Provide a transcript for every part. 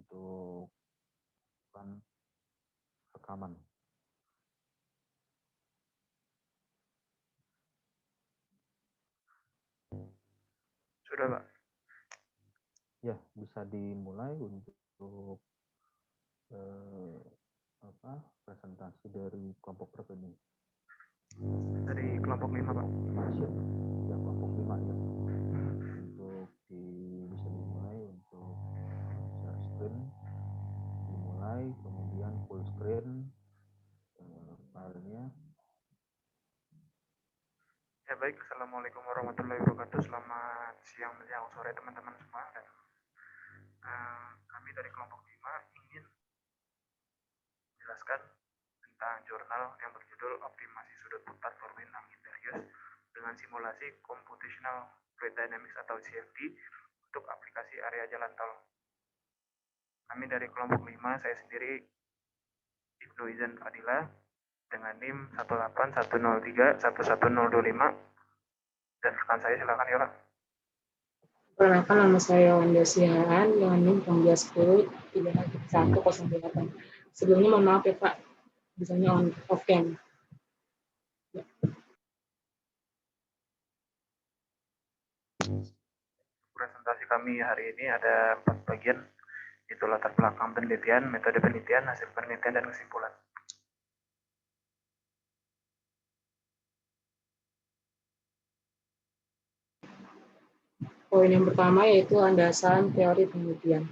untuk rekaman. Sudah, Pak. Ya, bisa dimulai untuk presentasi dari kelompok berapa ini? Dari kelompok 5, Pak. Masih ya, kelompok 5 ya. Untuk bisa dimulai untuk share screen, dimulai, kemudian full screen filenya. Ya baik, Assalamualaikum warahmatullahi wabarakatuh. Selamat siang, menjelang sore teman-teman semua. Dan kami dari kelompok 5 ingin menjelaskan tentang jurnal yang berjudul Optimasi Sudut Putar Turbin Angin Darius dengan simulasi Computational Fluid Dynamics atau CFD untuk aplikasi area jalan tol. Kami dari kelompok 5, saya sendiri Ibnu Izan Fadila dengan NIM 18103111025. Dan rekan saya silakan ya, Pak. Perkenalkan, nama saya Wanda Sihaan dengan NIM 18108. Sebelumnya mohon maaf ya Pak, misalnya off cam. Ya. Presentasi kami hari ini ada 4 bagian, yaitu latar belakang penelitian, metode penelitian, hasil penelitian, dan kesimpulan. Poin yang pertama yaitu landasan teori penelitian.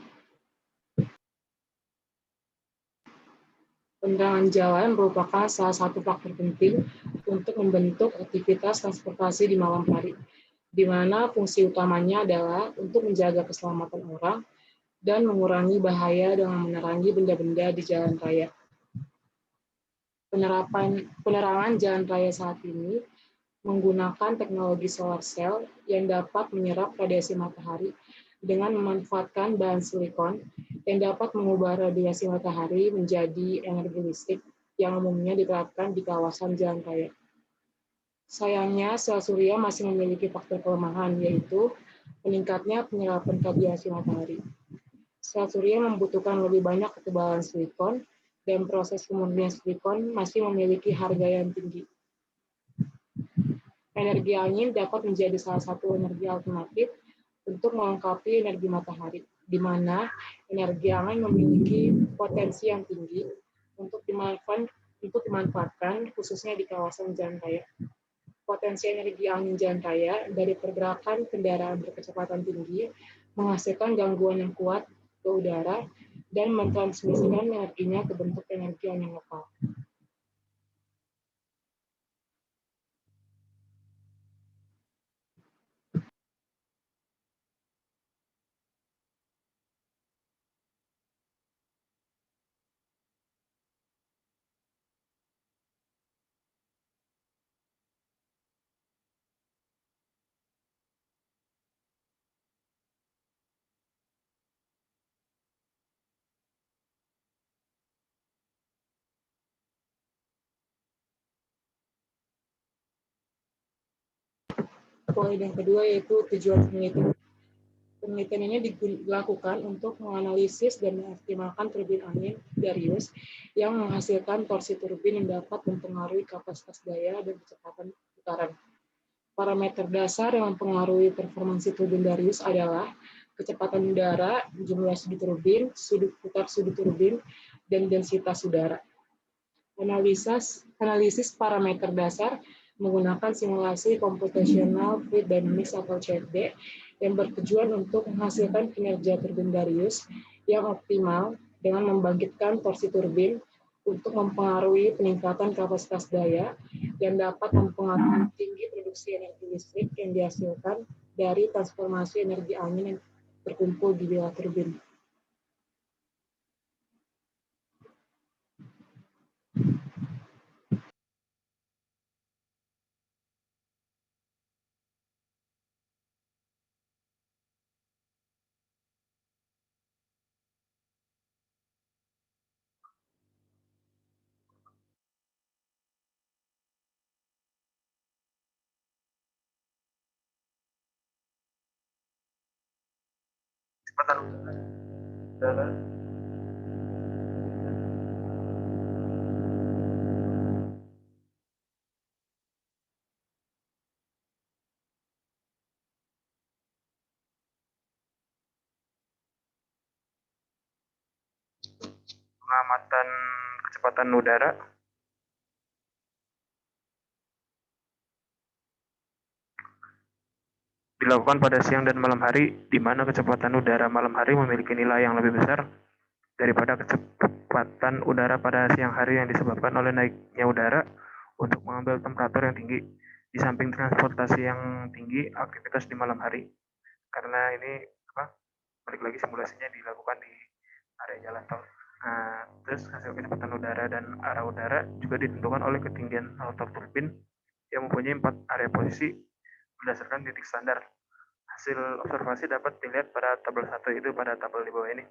Penerangan jalan merupakan salah satu faktor penting untuk membentuk aktivitas transportasi di malam hari, di mana fungsi utamanya adalah untuk menjaga keselamatan orang dan mengurangi bahaya dengan menerangi benda-benda di jalan raya. Penerangan jalan raya saat ini menggunakan teknologi solar cell yang dapat menyerap radiasi matahari dengan memanfaatkan bahan silikon yang dapat mengubah radiasi matahari menjadi energi listrik yang umumnya diterapkan di kawasan jalan raya. Sayangnya, sel surya masih memiliki faktor kelemahan, yaitu meningkatnya penyerapan radiasi matahari. Sel surya membutuhkan lebih banyak ketebalan silikon, dan proses pemurnian silikon masih memiliki harga yang tinggi. Energi angin dapat menjadi salah satu energi alternatif untuk melengkapi energi matahari, di mana energi angin memiliki potensi yang tinggi untuk dimanfaatkan khususnya di kawasan jalan raya. Potensi energi angin jalan raya dari pergerakan kendaraan berkecepatan tinggi menghasilkan gangguan yang kuat ke udara dan mentransmisikan energinya ke bentuk energi angin lokal. Poin yang kedua yaitu tujuan penelitian. Penelitian ini dilakukan untuk menganalisis dan mengoptimalkan turbin angin Darius yang menghasilkan torsi turbin yang dapat mempengaruhi kapasitas daya dan kecepatan putaran. Parameter dasar yang mempengaruhi performansi turbin Darius adalah kecepatan udara, jumlah sudut turbin, sudut putar sudut turbin, dan densitas udara. Analisis parameter dasar menggunakan simulasi Computational Fluid Dynamics atau CFD yang bertujuan untuk menghasilkan kinerja turbin Darius yang optimal dengan membangkitkan torsi turbin untuk mempengaruhi peningkatan kapasitas daya yang dapat mempengaruhi tinggi produksi energi listrik yang dihasilkan dari transformasi energi angin yang terkumpul di bilah turbin. Cepetan. udara. Pengamatan kecepatan udara. Dilakukan pada siang dan malam hari, di mana kecepatan udara malam hari memiliki nilai yang lebih besar daripada kecepatan udara pada siang hari yang disebabkan oleh naiknya udara untuk mengambil temperatur yang tinggi. Di samping transportasi yang tinggi, aktivitas di malam hari. Karena ini balik lagi simulasinya dilakukan di area jalan tol. Nah, terus hasil kecepatan udara dan arah udara juga ditentukan oleh ketinggian rotor turbin yang mempunyai 4 area posisi berdasarkan titik standar. Hasil observasi dapat dilihat pada tabel 1, itu pada tabel di bawah ini.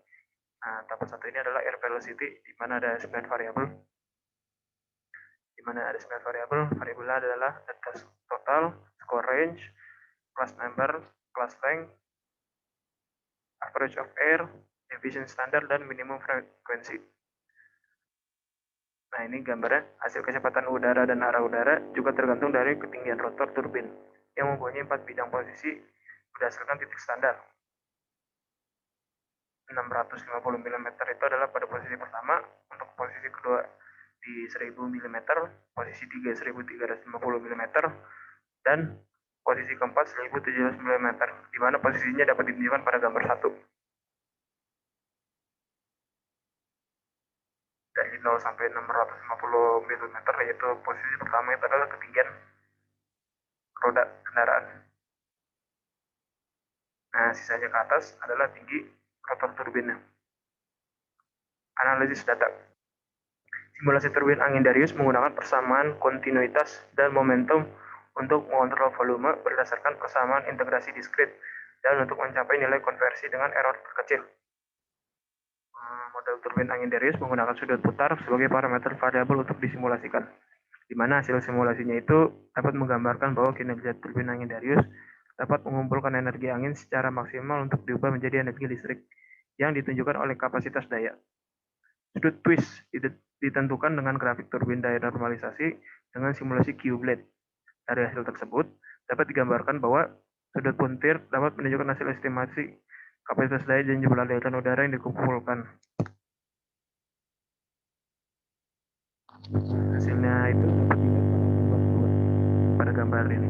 Nah, tabel 1 ini adalah air velocity, di mana ada 9 variabel. Di mana ada 9 variabel, variabelnya adalah data total, score range, class number, class length, average of air, efficient standard, dan minimum frekuensi. Nah, ini gambarnya. Hasil kecepatan udara dan arah udara juga tergantung dari ketinggian rotor turbin yang mempunyai 4 bidang posisi berdasarkan titik standar. 650 mm itu adalah pada posisi pertama, untuk posisi kedua di 1000 mm, posisi 3 1350 mm, dan posisi keempat 1700 mm, di mana posisinya dapat ditunjukkan pada gambar 1. Dari 0 sampai 650 mm, yaitu posisi pertama itu adalah ketinggian roda kendaraan. Nah, sisanya ke atas adalah tinggi rotor turbinnya. Analisis data. Simulasi turbin angin Darius menggunakan persamaan kontinuitas dan momentum untuk mengontrol volume berdasarkan persamaan integrasi diskrit dan untuk mencapai nilai konversi dengan error terkecil. Model turbin angin Darius menggunakan sudut putar sebagai parameter variabel untuk disimulasikan, di mana hasil simulasinya itu dapat menggambarkan bahwa kinerja turbin angin Darius dapat mengumpulkan energi angin secara maksimal untuk diubah menjadi energi listrik yang ditunjukkan oleh kapasitas daya. Sudut twist ditentukan dengan grafik turbin daya normalisasi dengan simulasi Q-blade. Dari hasil tersebut dapat digambarkan bahwa sudut puntir dapat menunjukkan hasil estimasi kapasitas daya dan jumlah aliran udara yang dikumpulkan. Hasilnya itu dapat dilihat pada gambar ini.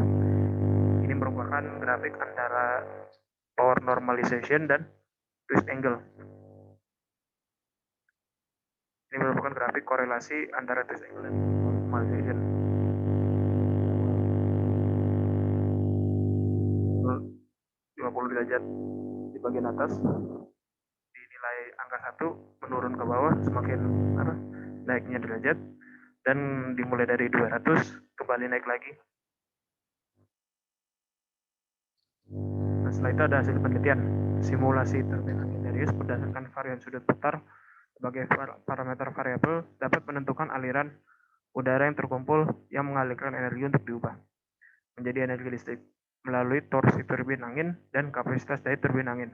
Ini merupakan grafik antara power normalization dan twist angle. Ini merupakan grafik korelasi antara twist angle dan normalization. 50 derajat di bagian atas, di nilai angka 1 menurun ke bawah semakin naiknya derajat, dan dimulai dari 200 kembali naik lagi. Nah, setelah itu ada hasil penelitian. Simulasi turbin angin Darius berdasarkan varian sudut putar sebagai parameter variabel dapat menentukan aliran udara yang terkumpul yang mengalirkan energi untuk diubah menjadi energi listrik melalui torsi turbin angin dan kapasitas daya turbin angin.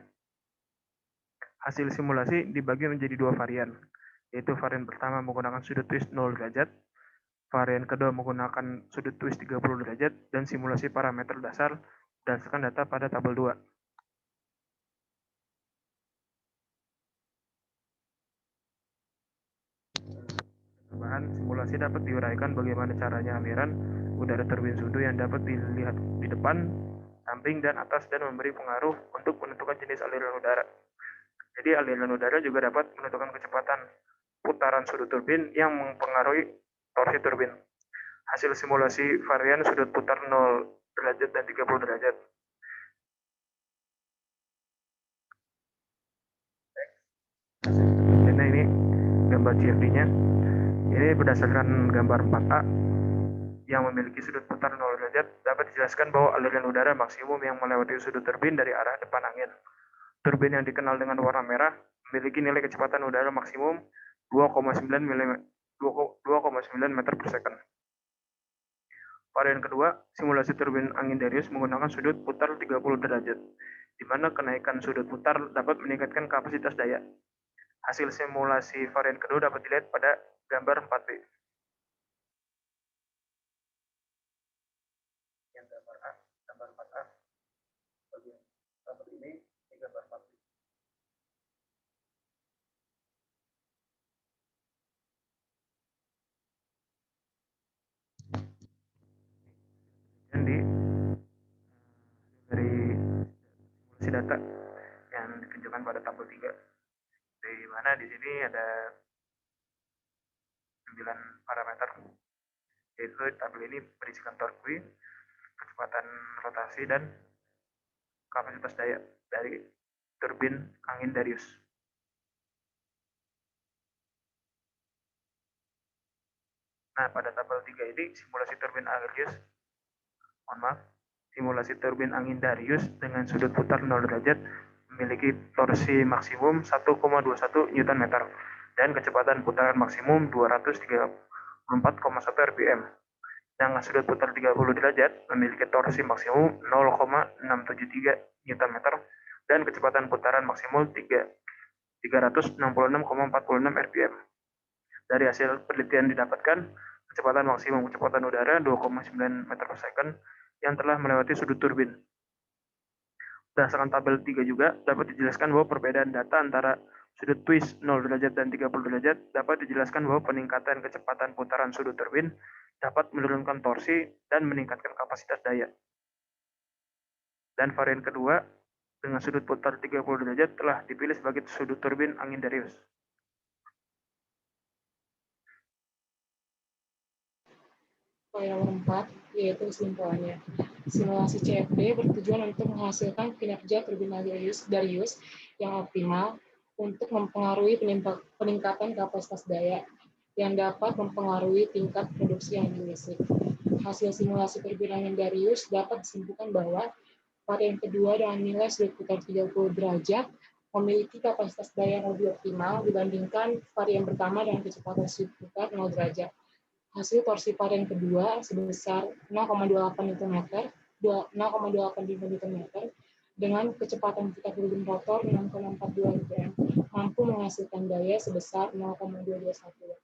Hasil simulasi dibagi menjadi 2 varian, yaitu varian pertama menggunakan sudut twist 0 derajat, varian kedua menggunakan sudut twist 30 derajat, dan simulasi parameter dasar berdasarkan data pada tabel 2. Tambahan, simulasi dapat diuraikan bagaimana caranya aliran udara turbin sundu yang dapat dilihat di depan, samping, dan atas, dan memberi pengaruh untuk menentukan jenis aliran udara. Jadi aliran udara juga dapat menentukan kecepatan putaran sudut turbin yang mempengaruhi torsi turbin. Hasil simulasi varian sudut putar 0 derajat dan 30 derajat. Nah, ini gambar CFD-nya. Ini berdasarkan gambar 4A yang memiliki sudut putar 0 derajat dapat dijelaskan bahwa aliran udara maksimum yang melewati sudut turbin dari arah depan angin. Turbin yang dikenal dengan warna merah memiliki nilai kecepatan udara maksimum 2,9 meter per second. Varian kedua, simulasi turbin angin Darius menggunakan sudut putar 30 derajat, di mana kenaikan sudut putar dapat meningkatkan kapasitas daya. Hasil simulasi varian kedua dapat dilihat pada gambar 4B. Yang gambar 4A, bagian seperti ini gambar 4B. Jadi dari simulasi data yang ditunjukkan pada tabel 3, di mana di sini ada 9 parameter, yaitu tabel ini berisikan torque, kecepatan rotasi, dan kapasitas daya dari turbin angin Darius. Nah, pada tabel 3 ini simulasi turbin angin Darius dengan sudut putar 0 derajat memiliki torsi maksimum 1,21 Nm dan kecepatan putaran maksimum 234,1 rpm. Dengan sudut putar 30 derajat memiliki torsi maksimum 0,673 Nm dan kecepatan putaran maksimum 366,46 rpm. Dari hasil penelitian didapatkan kecepatan maksimum kecepatan udara 2,9 meter per second yang telah melewati sudut turbin. Berdasarkan tabel 3 juga dapat dijelaskan bahwa perbedaan data antara sudut twist 0 derajat dan 30 derajat dapat dijelaskan bahwa peningkatan kecepatan putaran sudut turbin dapat menurunkan torsi dan meningkatkan kapasitas daya. Dan varian kedua dengan sudut putar 30 derajat telah dipilih sebagai sudut turbin angin Darius. Poin nomor 4, yaitu kesimpulannya. Simulasi CFD bertujuan untuk menghasilkan kinerja turbin Darius yang optimal untuk mempengaruhi peningkatan kapasitas daya yang dapat mempengaruhi tingkat produksi energi listrik. Hasil simulasi turbin angin Darius dapat disimpulkan bahwa varian kedua dengan nilai sudut putar 30 derajat memiliki kapasitas daya yang lebih optimal dibandingkan varian pertama dengan kecepatan sudut putar 0 derajat. Hasil torsi varian kedua sebesar 0,28 Nm dengan kecepatan putar turbin rotor 6,42 rpm mampu menghasilkan daya sebesar 0,221 watt.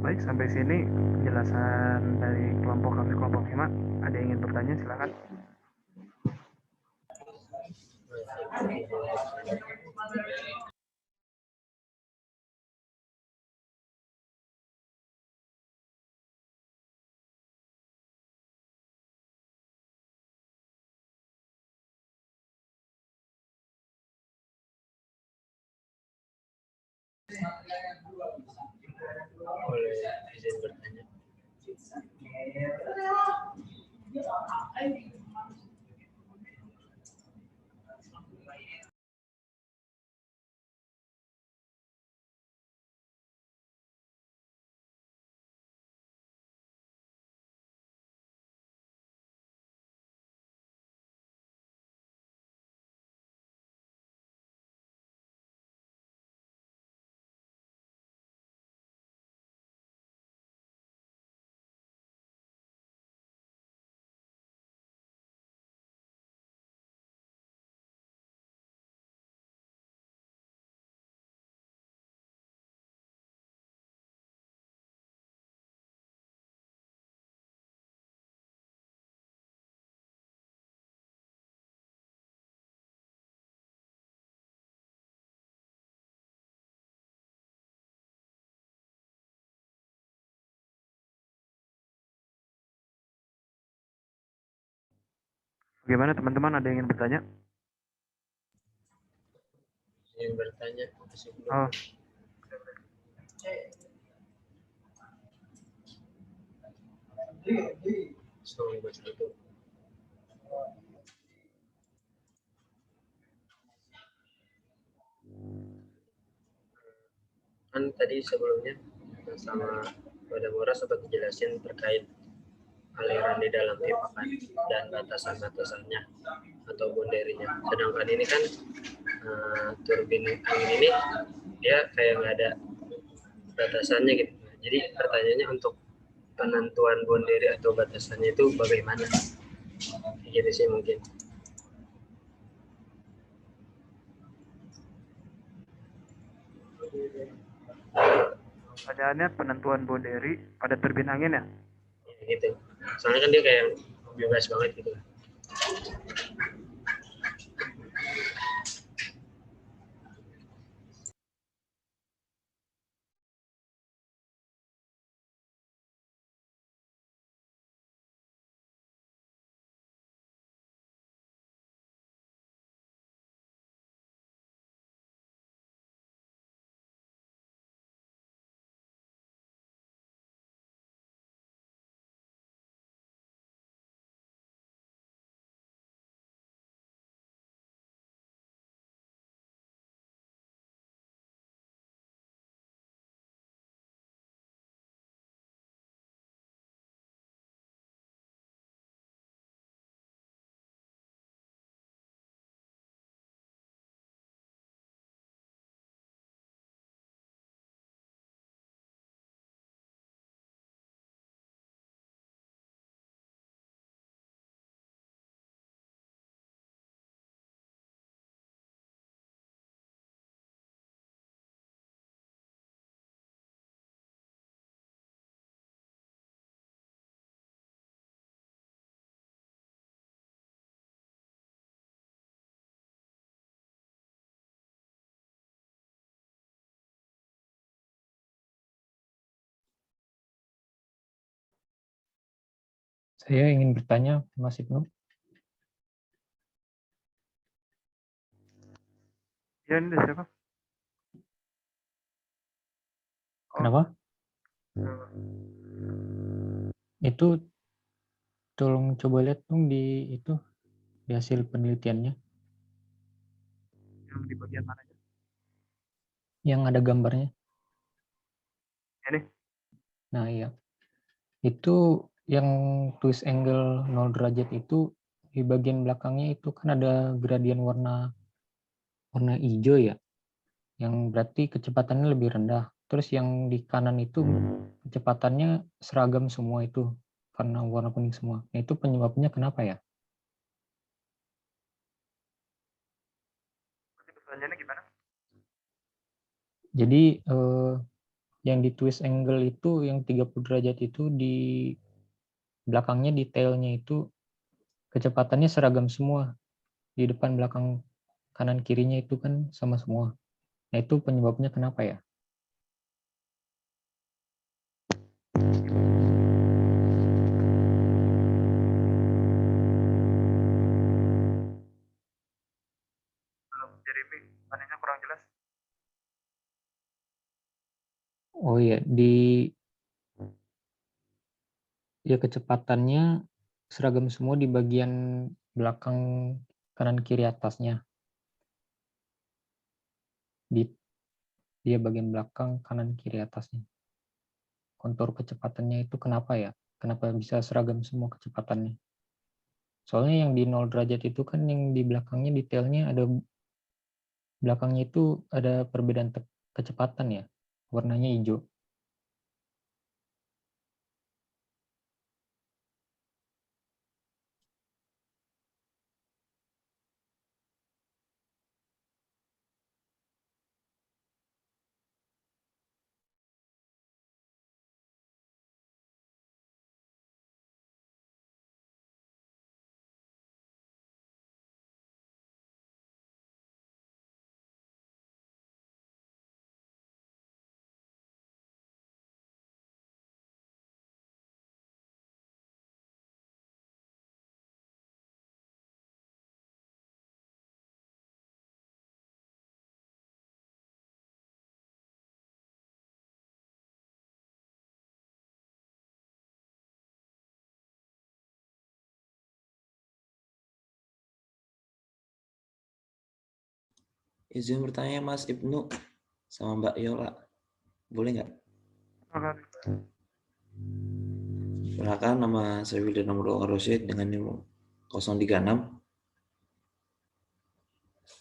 Baik, sampai sini penjelasan dari kelompok 5. Ada yang ingin bertanya, silakan. Boleh izin bertanya. Bagaimana teman-teman, ada yang ingin bertanya? Ingin bertanya. Oh. Kan tadi sebelumnya sama pada Mora sempat dijelasin terkait aliran di dalam pipa kan dan batasan-batasannya atau boundary-nya. Sedangkan ini kan turbin angin ini dia kayak nggak ada batasannya gitu. Jadi pertanyaannya untuk penentuan boundary atau batasannya itu bagaimana? Gitu sih mungkin. Pertanyaannya penentuan boundary pada turbin angin ya? Ya, gitu. Soalnya kan dia kayak bebas banget gitu. Saya ingin bertanya, Mas Ibnu. Ya, ini dari siapa? Kenapa? Itu tolong coba lihat dong di itu di hasil penelitiannya Yang di bagian mana aja? yang ada gambarnya. Ini? Nah, iya. Itu yang twist angle 0 derajat itu di bagian belakangnya itu kan ada gradien warna hijau ya. Yang berarti kecepatannya lebih rendah. Terus yang di kanan itu kecepatannya seragam semua itu karena warna kuning semua. Nah, itu penyebabnya kenapa ya? Berarti pertanyaannya gimana? Jadi yang di twist angle itu yang 30 derajat itu di belakangnya detailnya itu kecepatannya seragam semua. Di depan belakang kanan kirinya itu kan sama semua. Nah, itu penyebabnya kenapa ya? Belum, Jeremy, pertanyaannya kurang jelas. Oh iya, ya kecepatannya seragam semua di bagian belakang kanan kiri atasnya. Di dia bagian belakang kanan kiri atasnya. Kontur kecepatannya itu kenapa ya? Kenapa bisa seragam semua kecepatannya? Soalnya yang di 0 derajat itu kan yang di belakangnya detailnya ada belakangnya itu ada perbedaan kecepatan ya. Warnanya hijau. Izin bertanya Mas Ibnu sama Mbak Yola, boleh nggak? Silakan, nama saya Wildan Nomor Rosyid dengan NIM 036.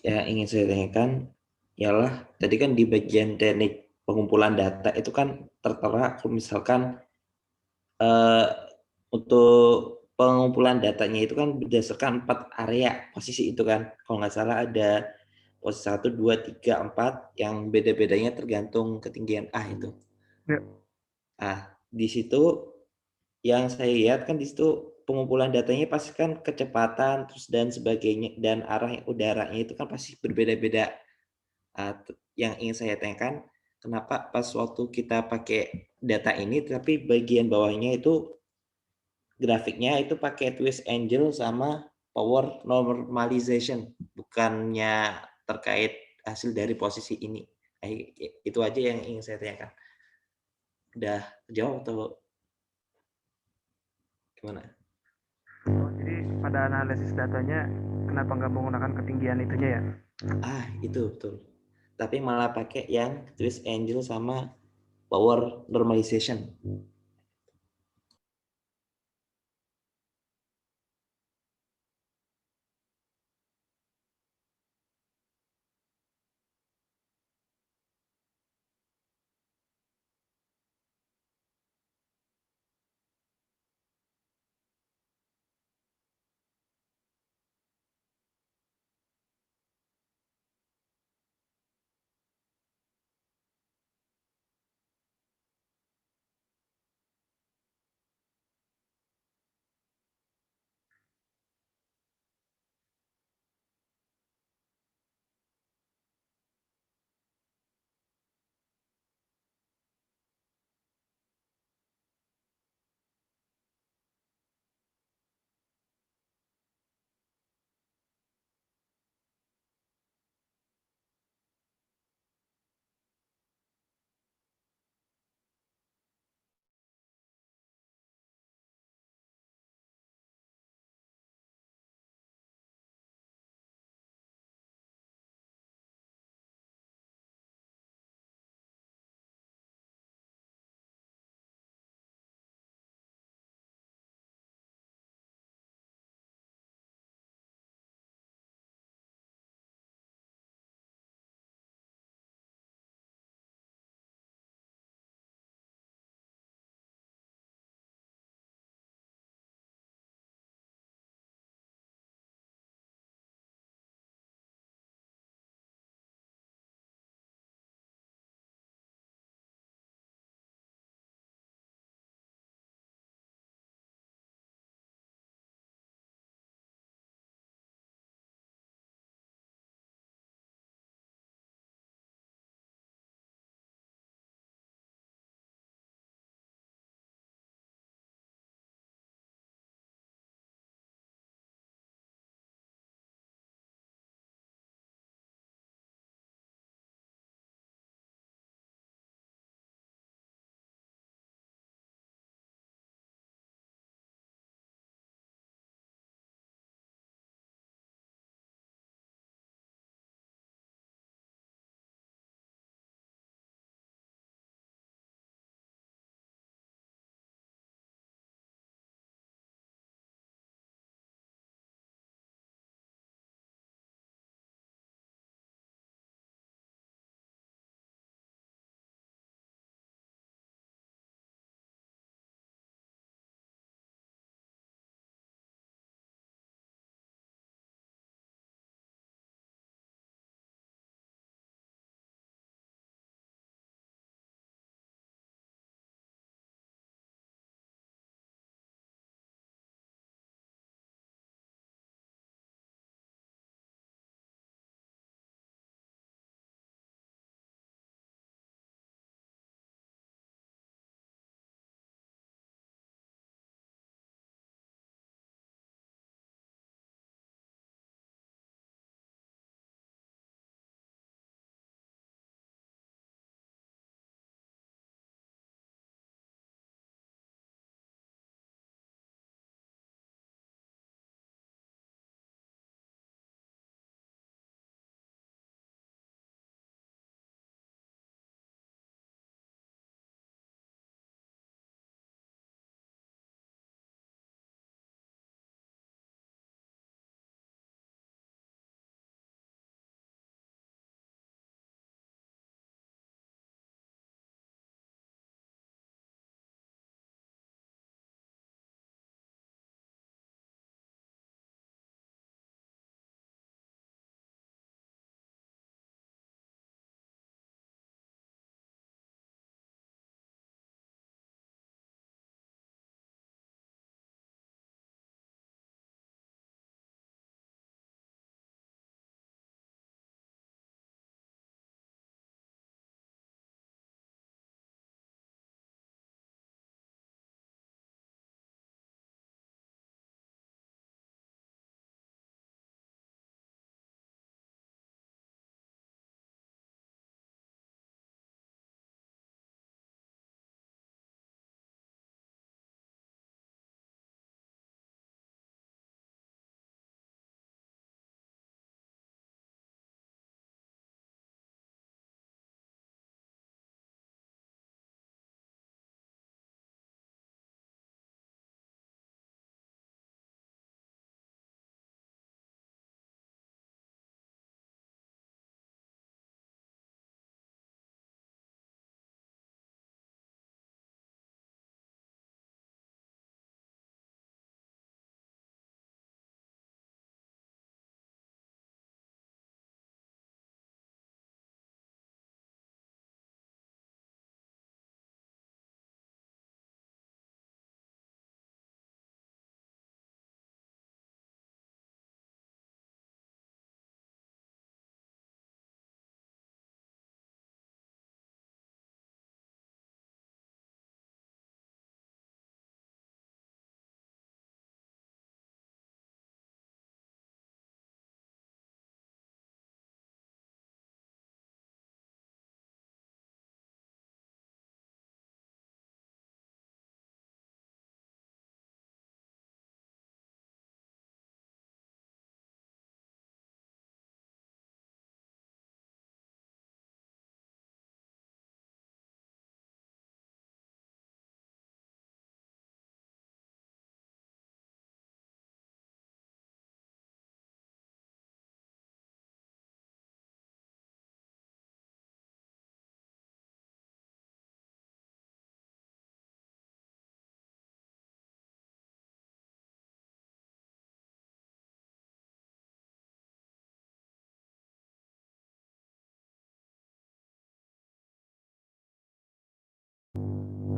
Yang ingin saya tanyakan ialah tadi kan di bagian teknik pengumpulan data itu kan tertera kalau misalkan untuk pengumpulan datanya itu kan berdasarkan 4 area posisi itu kan. Kalau nggak salah ada posisi 1, 2, 3, 4 yang beda-bedanya tergantung ketinggian A itu. Ya. Di situ yang saya lihat kan di situ pengumpulan datanya pasti kan kecepatan terus dan sebagainya dan arah udaranya itu kan pasti berbeda-beda. Yang ingin saya tanyakan, kenapa pas waktu kita pakai data ini tapi bagian bawahnya itu grafiknya itu pakai twist angle sama power normalization, bukannya terkait hasil dari posisi ini. Itu aja yang ingin saya tanyakan. Udah jawab atau gimana? Jadi pada analisis datanya kenapa nggak menggunakan ketinggian itunya ya? Itu betul. Tapi malah pakai yang twist angle sama power normalization.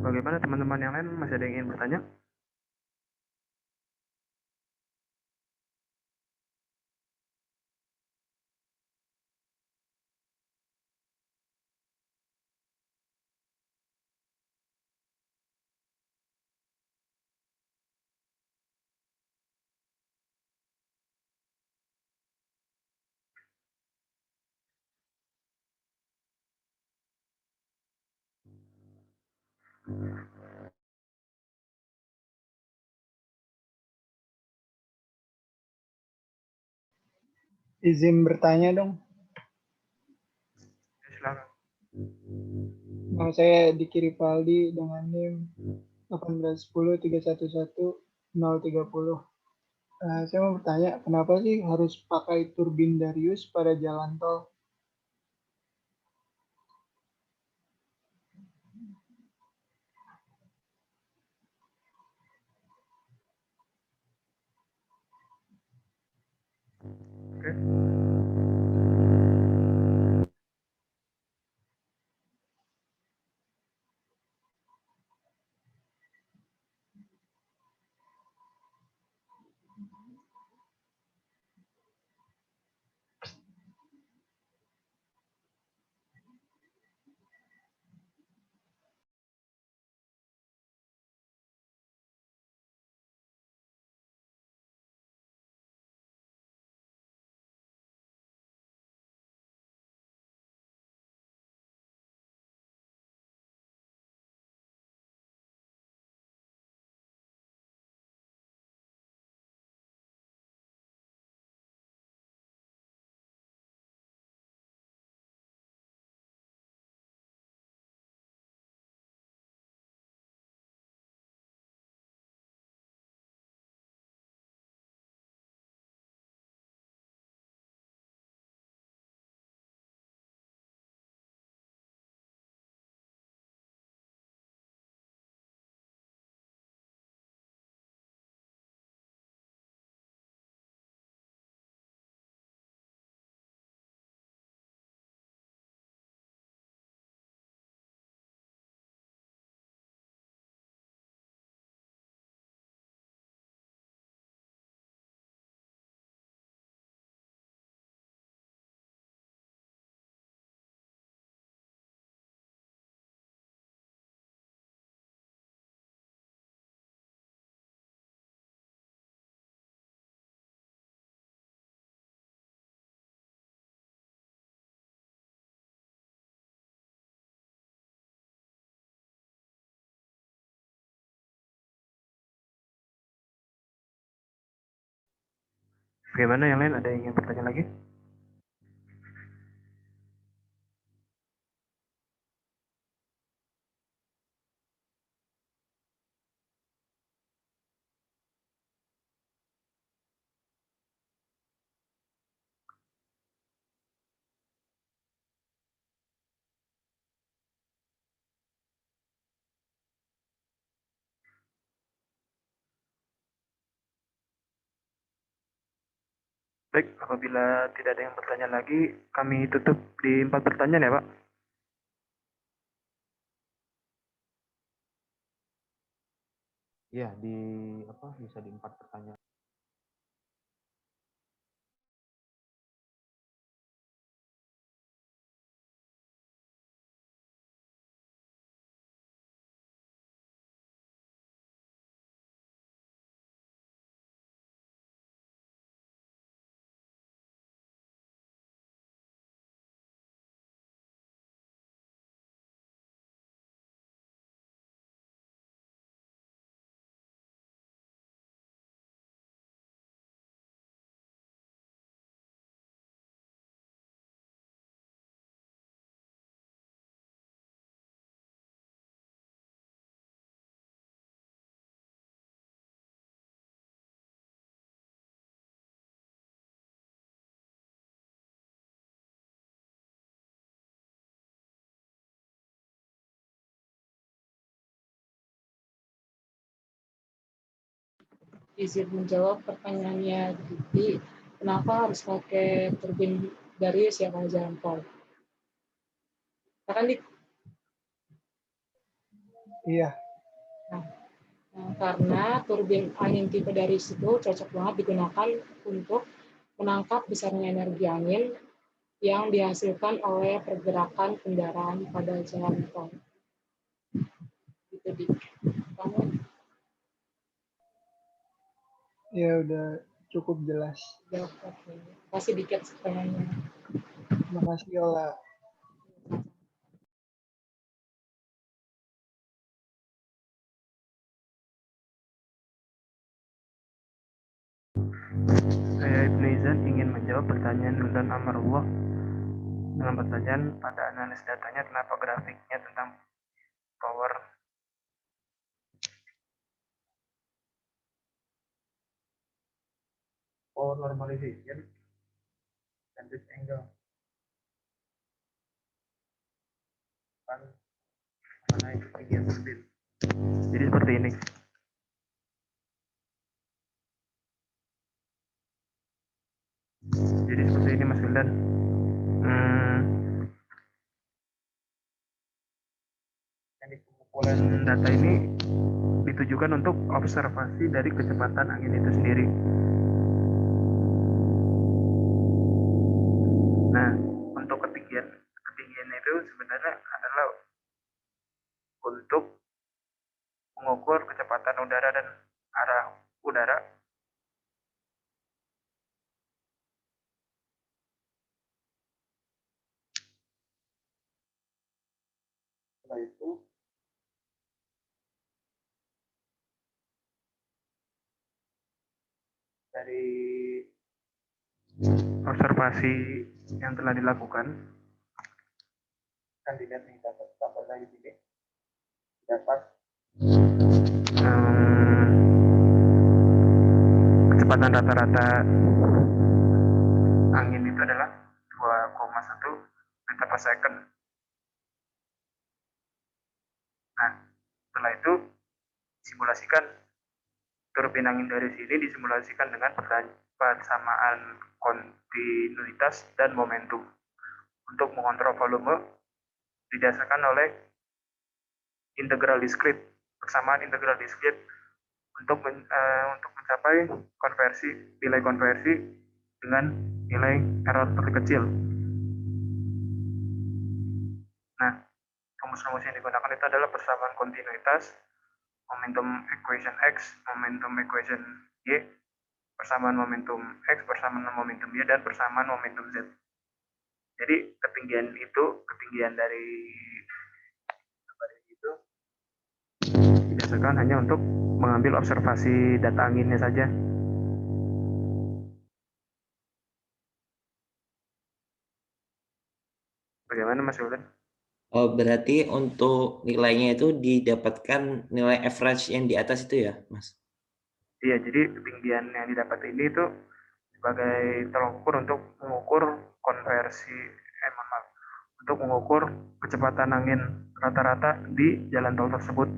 Bagaimana teman-teman yang lain, masih ada yang ingin bertanya? Izin bertanya dong. Silakan. Nama saya Diki Rivaldi dengan NIM 1810311 saya mau bertanya, kenapa sih harus pakai turbin Darius pada jalan tol? Oke. Bagaimana yang lain, ada yang ingin bertanya lagi? Baik, apabila tidak ada yang bertanya lagi, kami tutup di 4 pertanyaan ya, Pak. Iya, bisa di 4 pertanyaan. Izin menjawab pertanyaannya Diki, kenapa harus pakai turbin Darius ya kalau jalan tol? Silakan Dik. Iya. Karena turbin angin tipe dari situ cocok banget digunakan untuk menangkap besarnya energi angin yang dihasilkan oleh pergerakan kendaraan pada jalan tol. Gitu, Dik. Kamu Ya udah cukup jelas. jawab, oke. Kasih dikit pertanyaannya. Terima kasih Yola. Saya Ibnu Izan ingin menjawab pertanyaan Nurdan Amarullah dengan pertanyaan pada analis datanya kenapa grafiknya tentang power normalization dan this angle kan mengenai ketinggian turbin. Jadi seperti ini. Jadi seperti ini Mas Wildan. Teknik pengumpulan data ini ditujukan untuk observasi dari kecepatan angin itu sendiri. Nah, untuk ketinggian itu sebenarnya adalah untuk mengukur kecepatan udara dan arah udara setelah itu dari observasi yang telah dilakukan kan dilihat nih dapat tabelnya di sini dapat kecepatan rata-rata angin itu adalah 2,1 meter per second. Nah, setelah itu simulasikan turbin angin dari sini disimulasikan dengan persamaan kontinuitas dan momentum. Untuk mengontrol volume didasarkan oleh integral discrete, persamaan integral discrete untuk mencapai nilai konversi dengan nilai error terkecil. Nah, rumus-rumus yang digunakan itu adalah persamaan kontinuitas, momentum equation X, momentum equation Y, persamaan momentum X, persamaan momentum Y, dan persamaan momentum Z. Jadi ketinggian dari itu didasarkan hanya untuk mengambil observasi data anginnya saja. Bagaimana Mas Wildan? Oh, berarti untuk nilainya itu didapatkan nilai average yang di atas itu ya, Mas? Iya, jadi ketinggian yang didapat ini itu sebagai tolok ukur untuk mengukur konversi, untuk mengukur kecepatan angin rata-rata di jalan tol tersebut.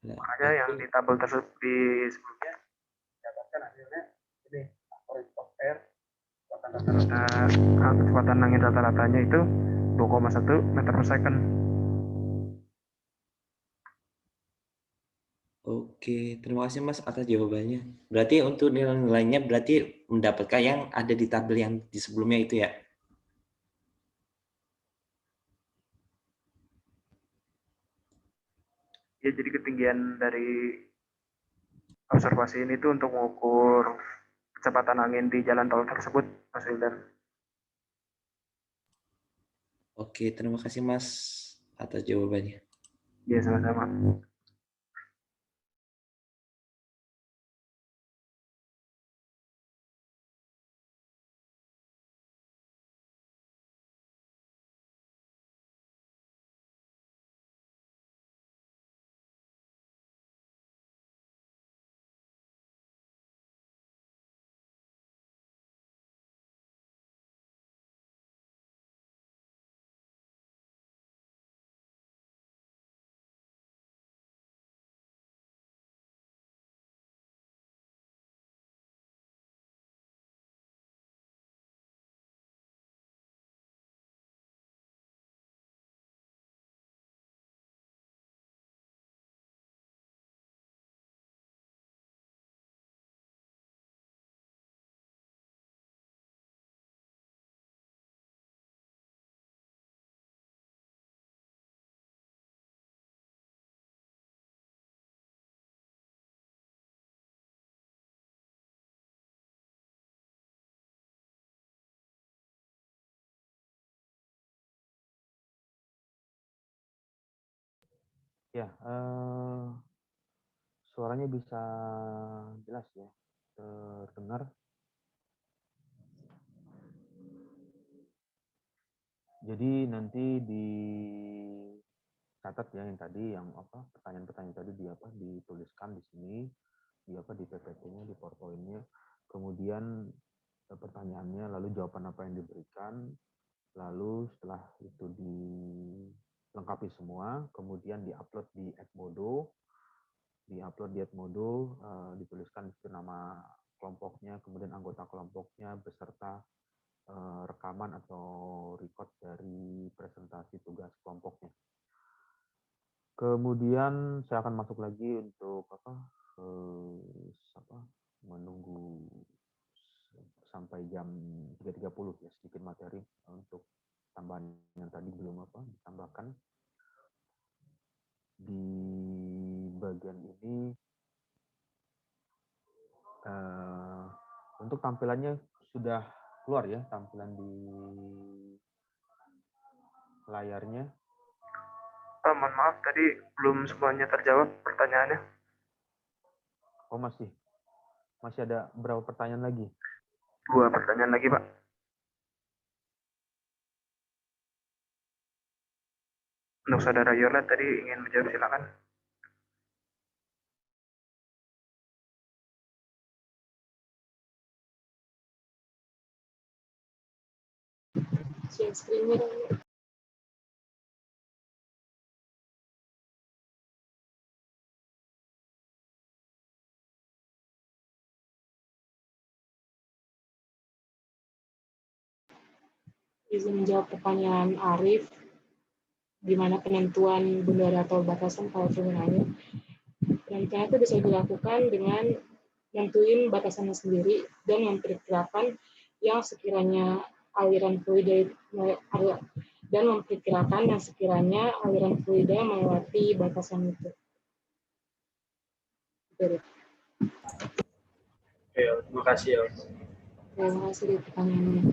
Makanya yang di tabel tersebut di sebelumnya dapatkan hasilnya ini average of air kecepatan angin rata-ratanya itu 2,1 meter per second. Oke, terima kasih Mas atas jawabannya. Berarti untuk nilai-nilainya berarti mendapatkan yang ada di tabel yang di sebelumnya itu ya? Ya, jadi ketinggian dari observasi ini tuh untuk mengukur kecepatan angin di jalan tol tersebut, Mas Wildan. Oke, terima kasih Mas atas jawabannya. Ya, sama-sama. Ya, suaranya bisa jelas ya, terdengar. Jadi nanti dicatat ya yang tadi, yang apa pertanyaan-pertanyaan tadi dituliskan di sini, di PPT-nya, di PowerPoint-nya. Kemudian pertanyaannya, lalu jawaban apa yang diberikan, lalu setelah itu dilengkapi semua, kemudian diupload di Edmodo, dituliskan itu nama kelompoknya, kemudian anggota kelompoknya beserta rekaman atau record dari presentasi tugas kelompoknya. Kemudian saya akan masuk lagi untuk menunggu sampai jam 3.30 ya, sedikit materi untuk tambahan yang tadi belum ditambahkan. Di bagian ini untuk tampilannya sudah keluar ya, tampilan di layarnya. Mohon maaf, tadi belum semuanya terjawab pertanyaannya. Oh, masih ada berapa pertanyaan lagi? 2 pertanyaan lagi, Pak. Untuk saudara Yola tadi ingin menjawab, silakan. Share screen-nya. Izin menjawab pertanyaan Arif, di mana penentuan bendera atau batasan kalau sebenarnya. Penentuan itu bisa dilakukan dengan nentuin batasannya sendiri dan memperkirakan yang sekiranya aliran fluida melewati batasan itu. Terima kasih ya. Terima kasih di pertanyaannya.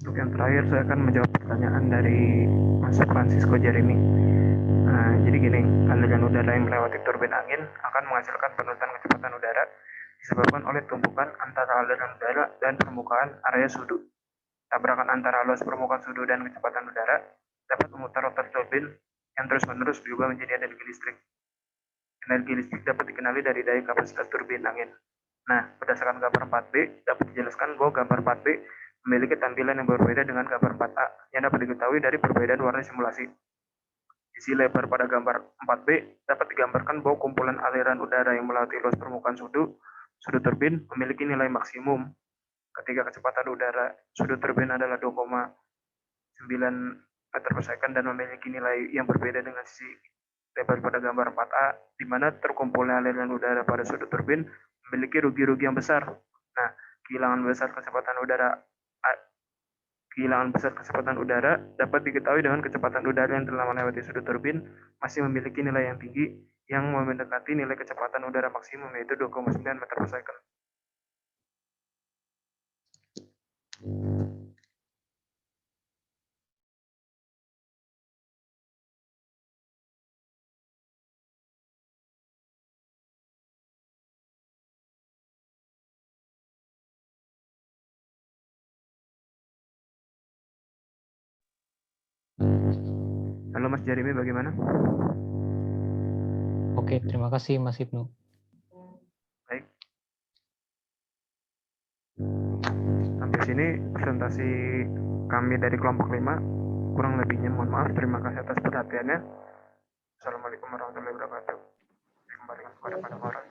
Untuk yang terakhir, saya akan menjawab pertanyaan dari Mas Francisco Jeremy. Jadi gini, aliran udara yang melewati turbin angin akan menghasilkan penurunan kecepatan udara disebabkan oleh tumpukan antara aliran udara dan permukaan area sudu. Tabrakan antara luas permukaan sudu dan kecepatan udara dapat memutar rotor turbin yang terus-menerus berubah menjadi energi listrik. Energi listrik dapat dikenali dari daya kapasitas turbin angin. Nah, berdasarkan gambar 4B, dapat dijelaskan bahwa gambar 4B memiliki tampilan yang berbeda dengan gambar 4A yang dapat diketahui dari perbedaan warna simulasi. Sisi lebar pada gambar 4B dapat digambarkan bahwa kumpulan aliran udara yang melewati luas permukaan sudu turbin memiliki nilai maksimum ketika kecepatan udara sudu turbin adalah 2,9 meter per second dan memiliki nilai yang berbeda dengan sisi lebar pada gambar 4A, di mana terkumpulnya aliran udara pada sudut turbin memiliki rugi-rugi yang besar. Nah, kehilangan besar kecepatan udara dapat diketahui dengan kecepatan udara yang telah melewati sudut turbin masih memiliki nilai yang tinggi yang mendekati nilai kecepatan udara maksimum, yaitu 2,9 meter per second. Halo Mas Jeremy, bagaimana? Oke, terima kasih Mas Ibnu. Baik. Sampai sini presentasi kami dari kelompok 5. Kurang lebihnya mohon maaf. Terima kasih atas perhatiannya. Assalamualaikum warahmatullahi wabarakatuh. Kembalikan kepada Pak Moran.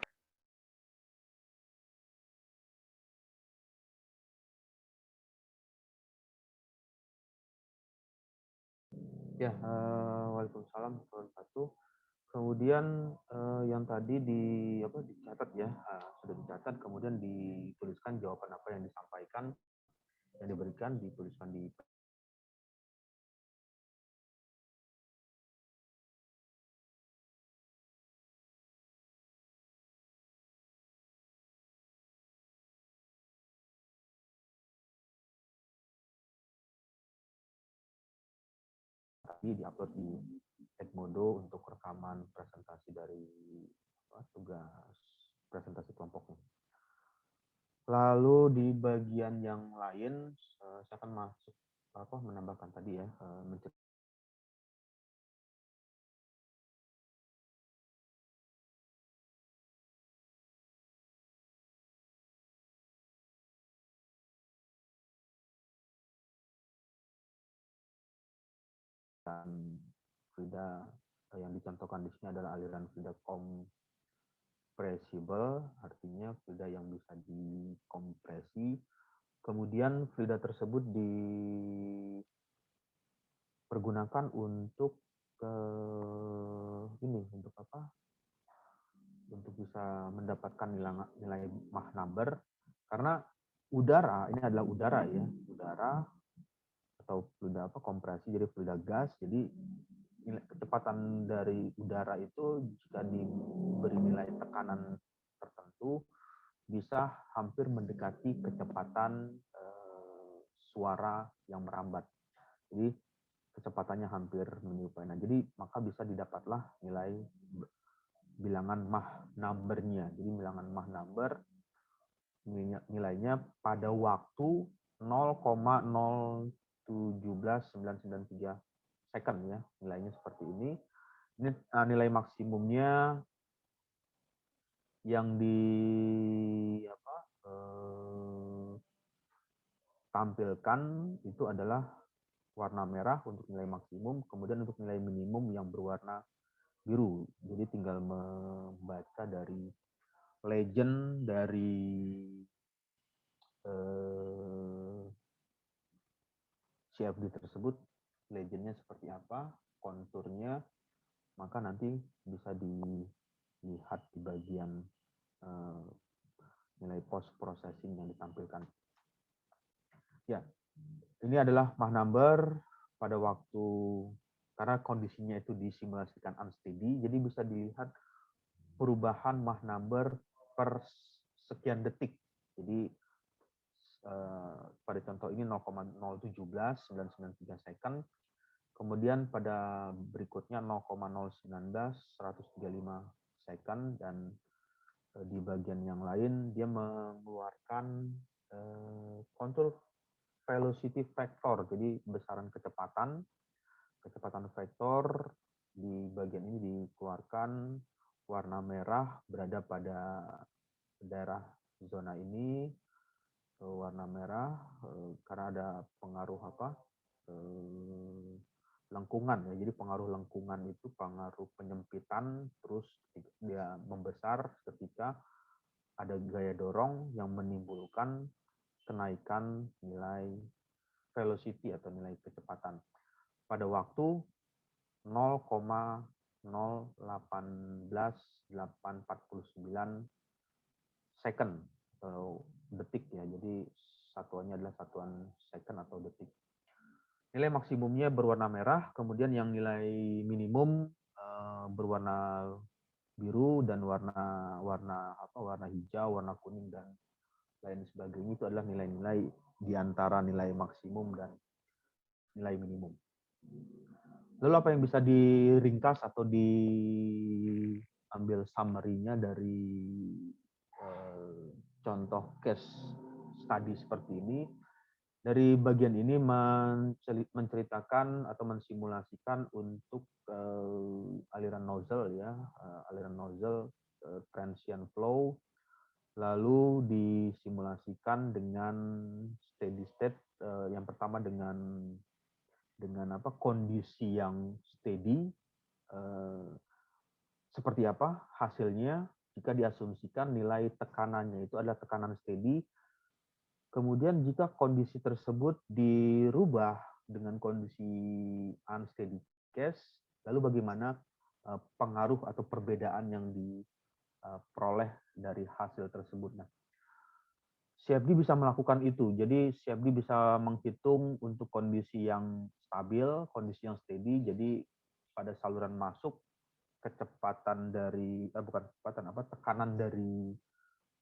Ya, waalaikumsalam warahmatullahi wabarakatuh. Kemudian yang tadi dicatat ya, sudah dicatat, kemudian dituliskan jawaban apa yang disampaikan. yang diberikan dituliskan di diupload di Edmodo untuk rekaman presentasi dari tugas presentasi kelompoknya. Lalu di bagian yang lain saya akan masuk menambahkan tadi ya dan fluida yang dicontohkan di sini adalah aliran fluida compressible, artinya fluida yang bisa dikompresi. Kemudian fluida tersebut dipergunakan untuk untuk apa? Untuk bisa mendapatkan nilai Mach number, karena udara ini adalah udara ya, udara atau fluida kompresi, jadi fluida gas. Jadi kecepatan dari udara itu jika diberi nilai tekanan tertentu bisa hampir mendekati kecepatan suara yang merambat. Jadi kecepatannya hampir menyerupai. Nah, jadi maka bisa didapatlah nilai bilangan Mach number-nya. Jadi bilangan Mach number nilainya pada waktu 0,017993 second ya, nilainya seperti ini. Ini nilai maksimumnya yang tampilkan itu adalah warna merah untuk nilai maksimum, kemudian untuk nilai minimum yang berwarna biru. Jadi tinggal membaca dari legend dari CFD tersebut, legendnya seperti apa, konturnya, maka nanti bisa dilihat di bagian nilai post processing yang ditampilkan. Ya, ini adalah Mach number pada waktu, karena kondisinya itu disimulasikan unsteady, jadi bisa dilihat perubahan Mach number per sekian detik. Jadi pada contoh ini 0,017,993 second, kemudian pada berikutnya 0,019,135 second, dan di bagian yang lain dia mengeluarkan kontur velocity vector, jadi besaran kecepatan vektor di bagian ini dikeluarkan warna merah berada pada daerah zona ini, warna merah karena ada pengaruh lengkungan ya, jadi pengaruh lengkungan itu pengaruh penyempitan, terus dia membesar ketika ada gaya dorong yang menimbulkan kenaikan nilai velocity atau nilai kecepatan pada waktu 0,018849 second atau detik ya. Jadi satuannya adalah satuan second atau detik. Nilai maksimumnya berwarna merah, kemudian yang nilai minimum berwarna biru dan warna hijau, warna kuning dan lain sebagainya. Itu adalah nilai-nilai di antara nilai maksimum dan nilai minimum. Lalu apa yang bisa diringkas atau diambil summary-nya dari contoh case study seperti ini? Dari bagian ini menceritakan atau mensimulasikan untuk aliran nozzle ya, aliran nozzle transient flow, lalu disimulasikan dengan steady state. Yang pertama dengan kondisi yang steady, seperti apa hasilnya jika diasumsikan nilai tekanannya itu adalah tekanan steady. Kemudian jika kondisi tersebut dirubah dengan kondisi unsteady case, lalu bagaimana pengaruh atau perbedaan yang diperoleh dari hasil tersebut. Nah, CFD bisa melakukan itu. Jadi CFD bisa menghitung untuk kondisi yang stabil, kondisi yang steady. Jadi pada saluran masuk kecepatan dari bukan kecepatan tekanan dari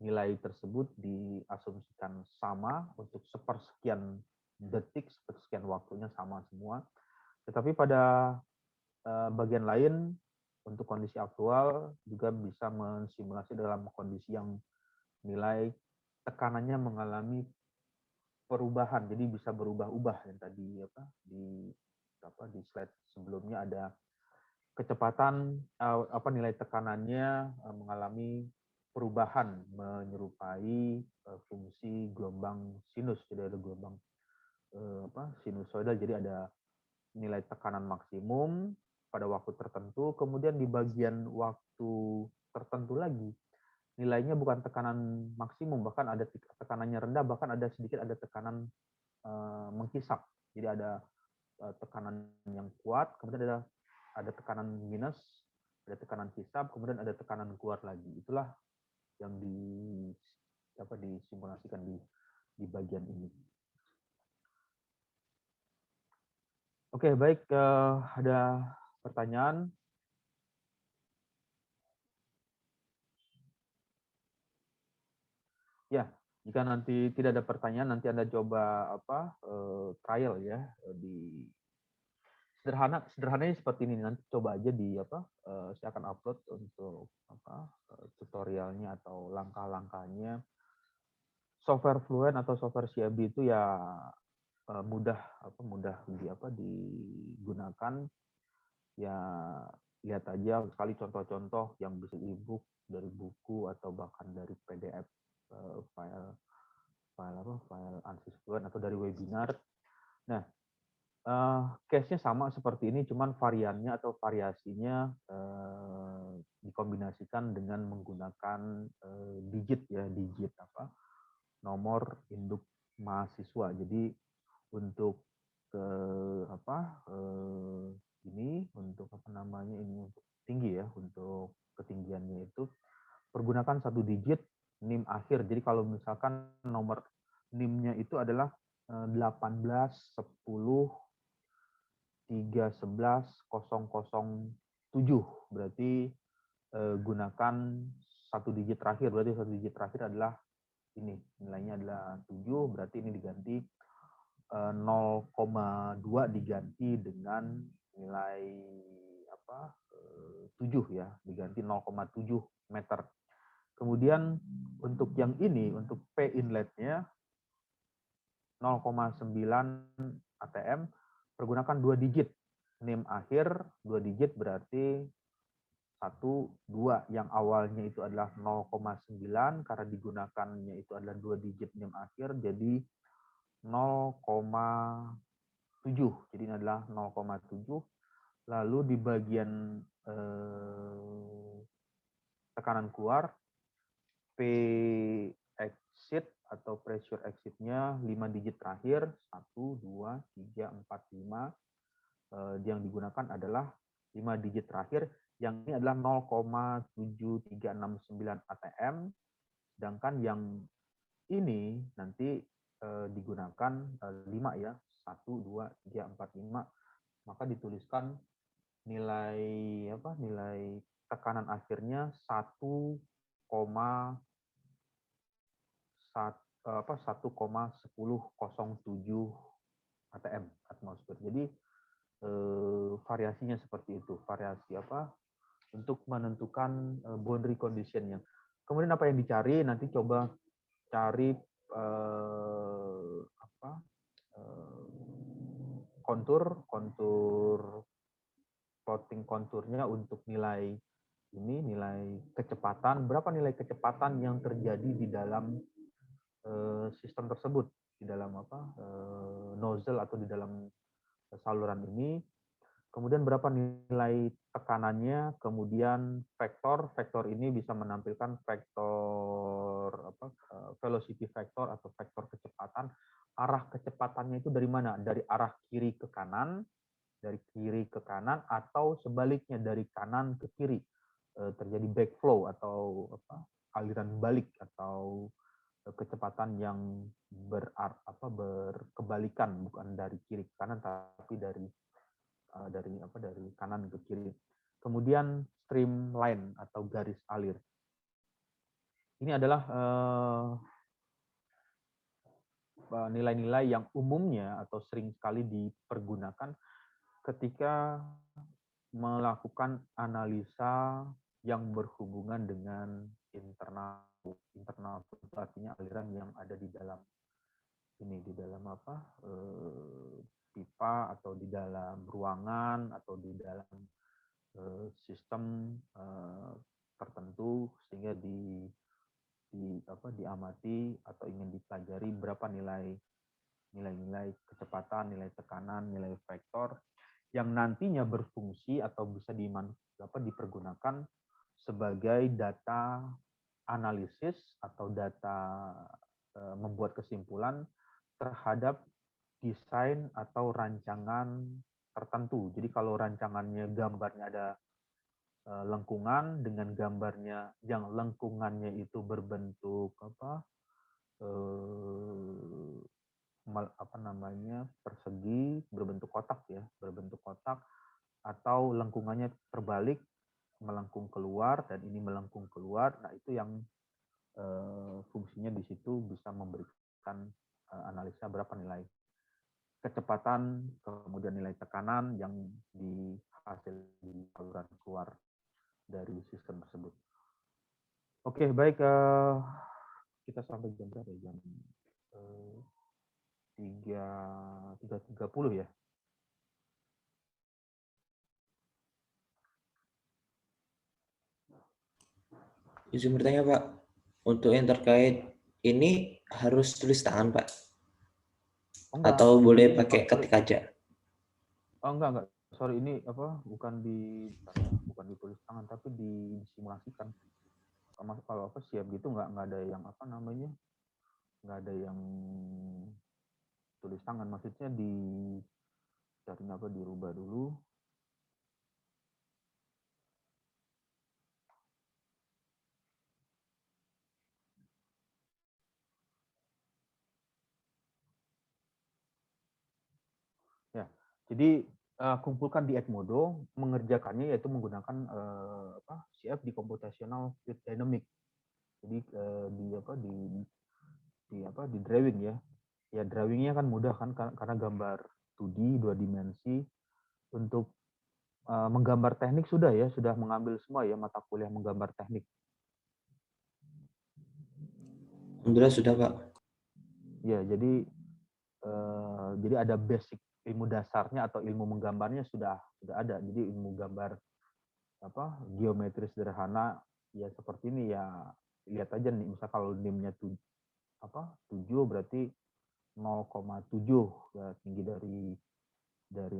nilai tersebut diasumsikan sama untuk sepersekian detik, sepersekian waktunya sama semua. Tetapi pada bagian lain untuk kondisi aktual juga bisa mensimulasi dalam kondisi yang nilai tekanannya mengalami perubahan, jadi bisa berubah-ubah yang tadi di slide sebelumnya ada kecepatan nilai tekanannya mengalami perubahan menyerupai fungsi gelombang sinus, jadi ada gelombang sinusoidal, jadi ada nilai tekanan maksimum pada waktu tertentu, kemudian di bagian waktu tertentu lagi nilainya bukan tekanan maksimum, bahkan ada tekanannya rendah, bahkan ada sedikit ada tekanan menghisap. Jadi ada tekanan yang kuat, kemudian ada tekanan minus, ada tekanan hisap, kemudian ada tekanan keluar lagi. Itulah yang disimulasikan di bagian ini. Oke, baik. Ada pertanyaan? Ya, jika nanti tidak ada pertanyaan, nanti Anda coba trial ya di sederhananya seperti ini. Nanti coba aja saya akan upload untuk tutorialnya atau langkah-langkahnya. Software Fluent atau software CFD itu ya mudah digunakan. Ya lihat aja sekali contoh-contoh yang bisa e-book dari buku atau bahkan dari PDF file ANSYS Fluent atau dari webinar. Nah, case-nya sama seperti ini, cuman variannya atau variasinya dikombinasikan dengan menggunakan digit nomor induk mahasiswa. Jadi untuk ini untuk untuk tinggi ya, untuk ketinggiannya itu pergunakan 1 digit NIM akhir. Jadi kalau misalkan nomor NIM-nya itu adalah 18 10 311 007, berarti gunakan 1 digit terakhir. Berarti 1 digit terakhir adalah ini, nilainya adalah 7, berarti ini diganti 0,2 diganti dengan nilai 7 ya, diganti 0,7 meter. Kemudian untuk yang ini, untuk P inletnya 0,9 ATM, pergunakan 2 digit. NIM akhir 2 digit berarti 1, 2. Yang awalnya itu adalah 0,9, karena digunakannya itu adalah 2 digit NIM akhir, jadi 0,7. Jadi ini adalah 0,7. Lalu di bagian tekanan keluar, P exit atau pressure exit-nya 5 digit terakhir, 1, 2, 3, 4, 5. Yang digunakan adalah 5 digit terakhir, yang ini adalah 0,7369 ATM, sedangkan yang ini nanti digunakan 5 ya, 1, 2, 3, 4, 5, maka dituliskan nilai tekanan akhirnya 1,10 ATM atmosfer. Jadi variasinya seperti itu, variasi untuk menentukan boundary condition-nya. Kemudian apa yang dicari, nanti coba cari kontur plotting konturnya untuk nilai kecepatan, berapa nilai kecepatan yang terjadi di dalam sistem tersebut, di dalam nozzle atau di dalam saluran ini. Kemudian berapa nilai tekanannya, kemudian vektor ini bisa menampilkan vektor velocity vector atau vektor kecepatan. Arah kecepatannya itu dari mana? Dari arah kiri ke kanan, atau sebaliknya dari kanan ke kiri. Terjadi backflow atau aliran balik atau kecepatan yang berkebalikan, bukan dari kiri ke kanan tapi dari kanan ke kiri. Kemudian streamline atau garis alir. Ini adalah nilai-nilai yang umumnya atau sering sekali dipergunakan ketika melakukan analisa yang berhubungan dengan internal itu artinya aliran yang ada di dalam pipa atau di dalam ruangan atau di dalam sistem tertentu, sehingga diamati atau ingin dipelajari berapa nilai kecepatan, nilai tekanan, nilai vektor yang nantinya berfungsi atau bisa dipergunakan sebagai data analisis atau data membuat kesimpulan terhadap desain atau rancangan tertentu. Jadi kalau rancangannya gambarnya ada lengkungan dengan gambarnya yang lengkungannya itu berbentuk persegi, berbentuk kotak atau lengkungannya terbalik, melengkung keluar dan ini melengkung keluar. Nah, itu yang fungsinya di situ bisa memberikan analisa berapa nilai kecepatan, kemudian nilai tekanan yang dihasil di saluran keluar dari sistem tersebut. Oke, baik, kita sampai jam berapa? Jam 3.30 ya. Izin bertanya Pak, untuk yang terkait ini harus tulis tangan Pak? Enggak, atau boleh ini, pakai ketik aja? Enggak. Sorry, ini bukan ditulis tangan, tapi disimulasikan. Kalau siap gitu nggak ada yang nggak ada yang tulis tangan. Maksudnya dirubah dulu. Ya, jadi kumpulkan di Edmodo, mengerjakannya yaitu menggunakan CFD di Computational Fluid Dynamics. Jadi di drawing ya. Ya, drawingnya kan mudah kan karena gambar 2D, 2 dimensi. Untuk menggambar teknik sudah mengambil semua ya mata kuliah menggambar teknik. Alhamdulillah sudah Pak. Ya, jadi ada basic ilmu dasarnya atau ilmu menggambarnya sudah ada. Jadi ilmu gambar geometri sederhana ya seperti ini ya, lihat aja nih, misal kalau NIM-nya 7 berarti 0,7 ya, tinggi dari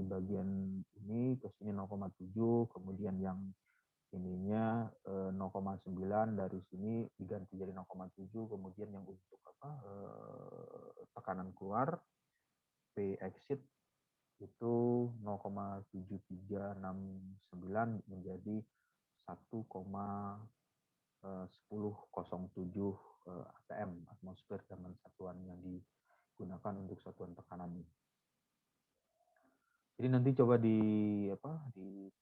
bagian ini ke sini 0,7, kemudian yang ininya 0,9 dari sini diganti jadi 0,7, kemudian yang untuk tekanan keluar P exit itu 0,7369 menjadi 1,1007 atm atmosfer dengan satuan yang digunakan untuk satuan tekanan ini. Jadi nanti coba di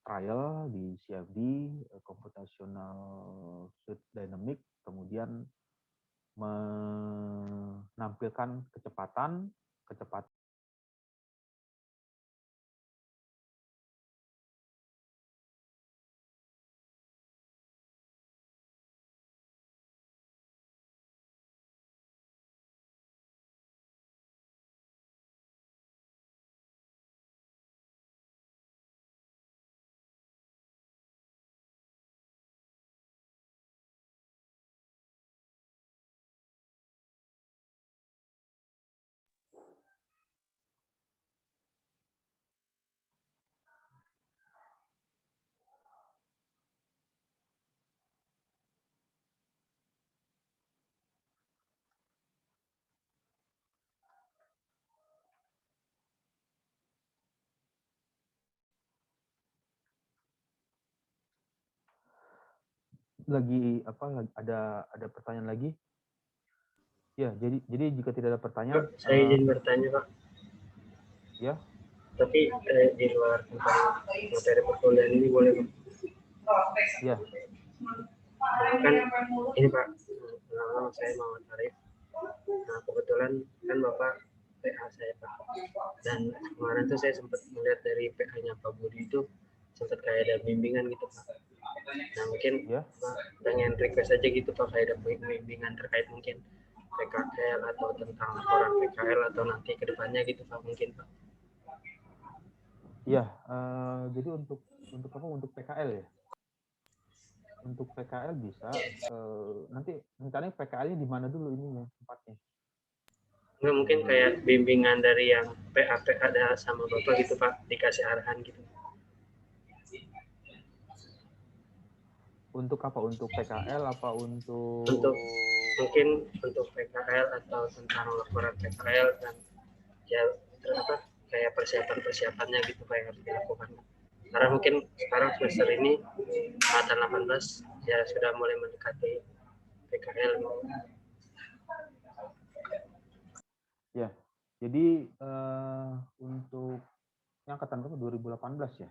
trial di CFD Computational Fluid Dynamics, kemudian menampilkan kecepatan lagi ada pertanyaan lagi? Ya, jadi jika tidak ada pertanyaan, Pak, saya izin bertanya, Pak. ya. Tapi di luar tentang materi perkuliahan ini boleh, Pak? Ya. Kan ini Pak, nama saya Muhammad Arif. Nah kebetulan kan Bapak PA saya Pak. Dan kemarin tuh saya sempat melihat dari PA-nya Pak Budi itu sempat kayak ada bimbingan gitu Pak. Nah mungkin Ya. Pak pengen request aja gitu Pak, kayak ada bimbingan terkait mungkin PKL atau tentang laporan PKL atau nanti kedepannya gitu Pak mungkin Pak. Iya, jadi untuk apa? Untuk PKL ya. Untuk PKL bisa nanti rencananya PKL-nya di mana dulu ininya tempatnya? Nggak mungkin kayak bimbingan dari yang PA ada sama Bapak gitu Pak, dikasih arahan gitu. Untuk apa? Untuk PKL apa untuk Mungkin untuk PKL atau tentang laporan PKL dan ya apa kayak persiapannya gitu Pak yang harus dilakukan. Karena mungkin sekarang semester ini angkatan 18 ya sudah mulai mendekati PKL. Ya, jadi untuk angkatan berapa? 2018 ya?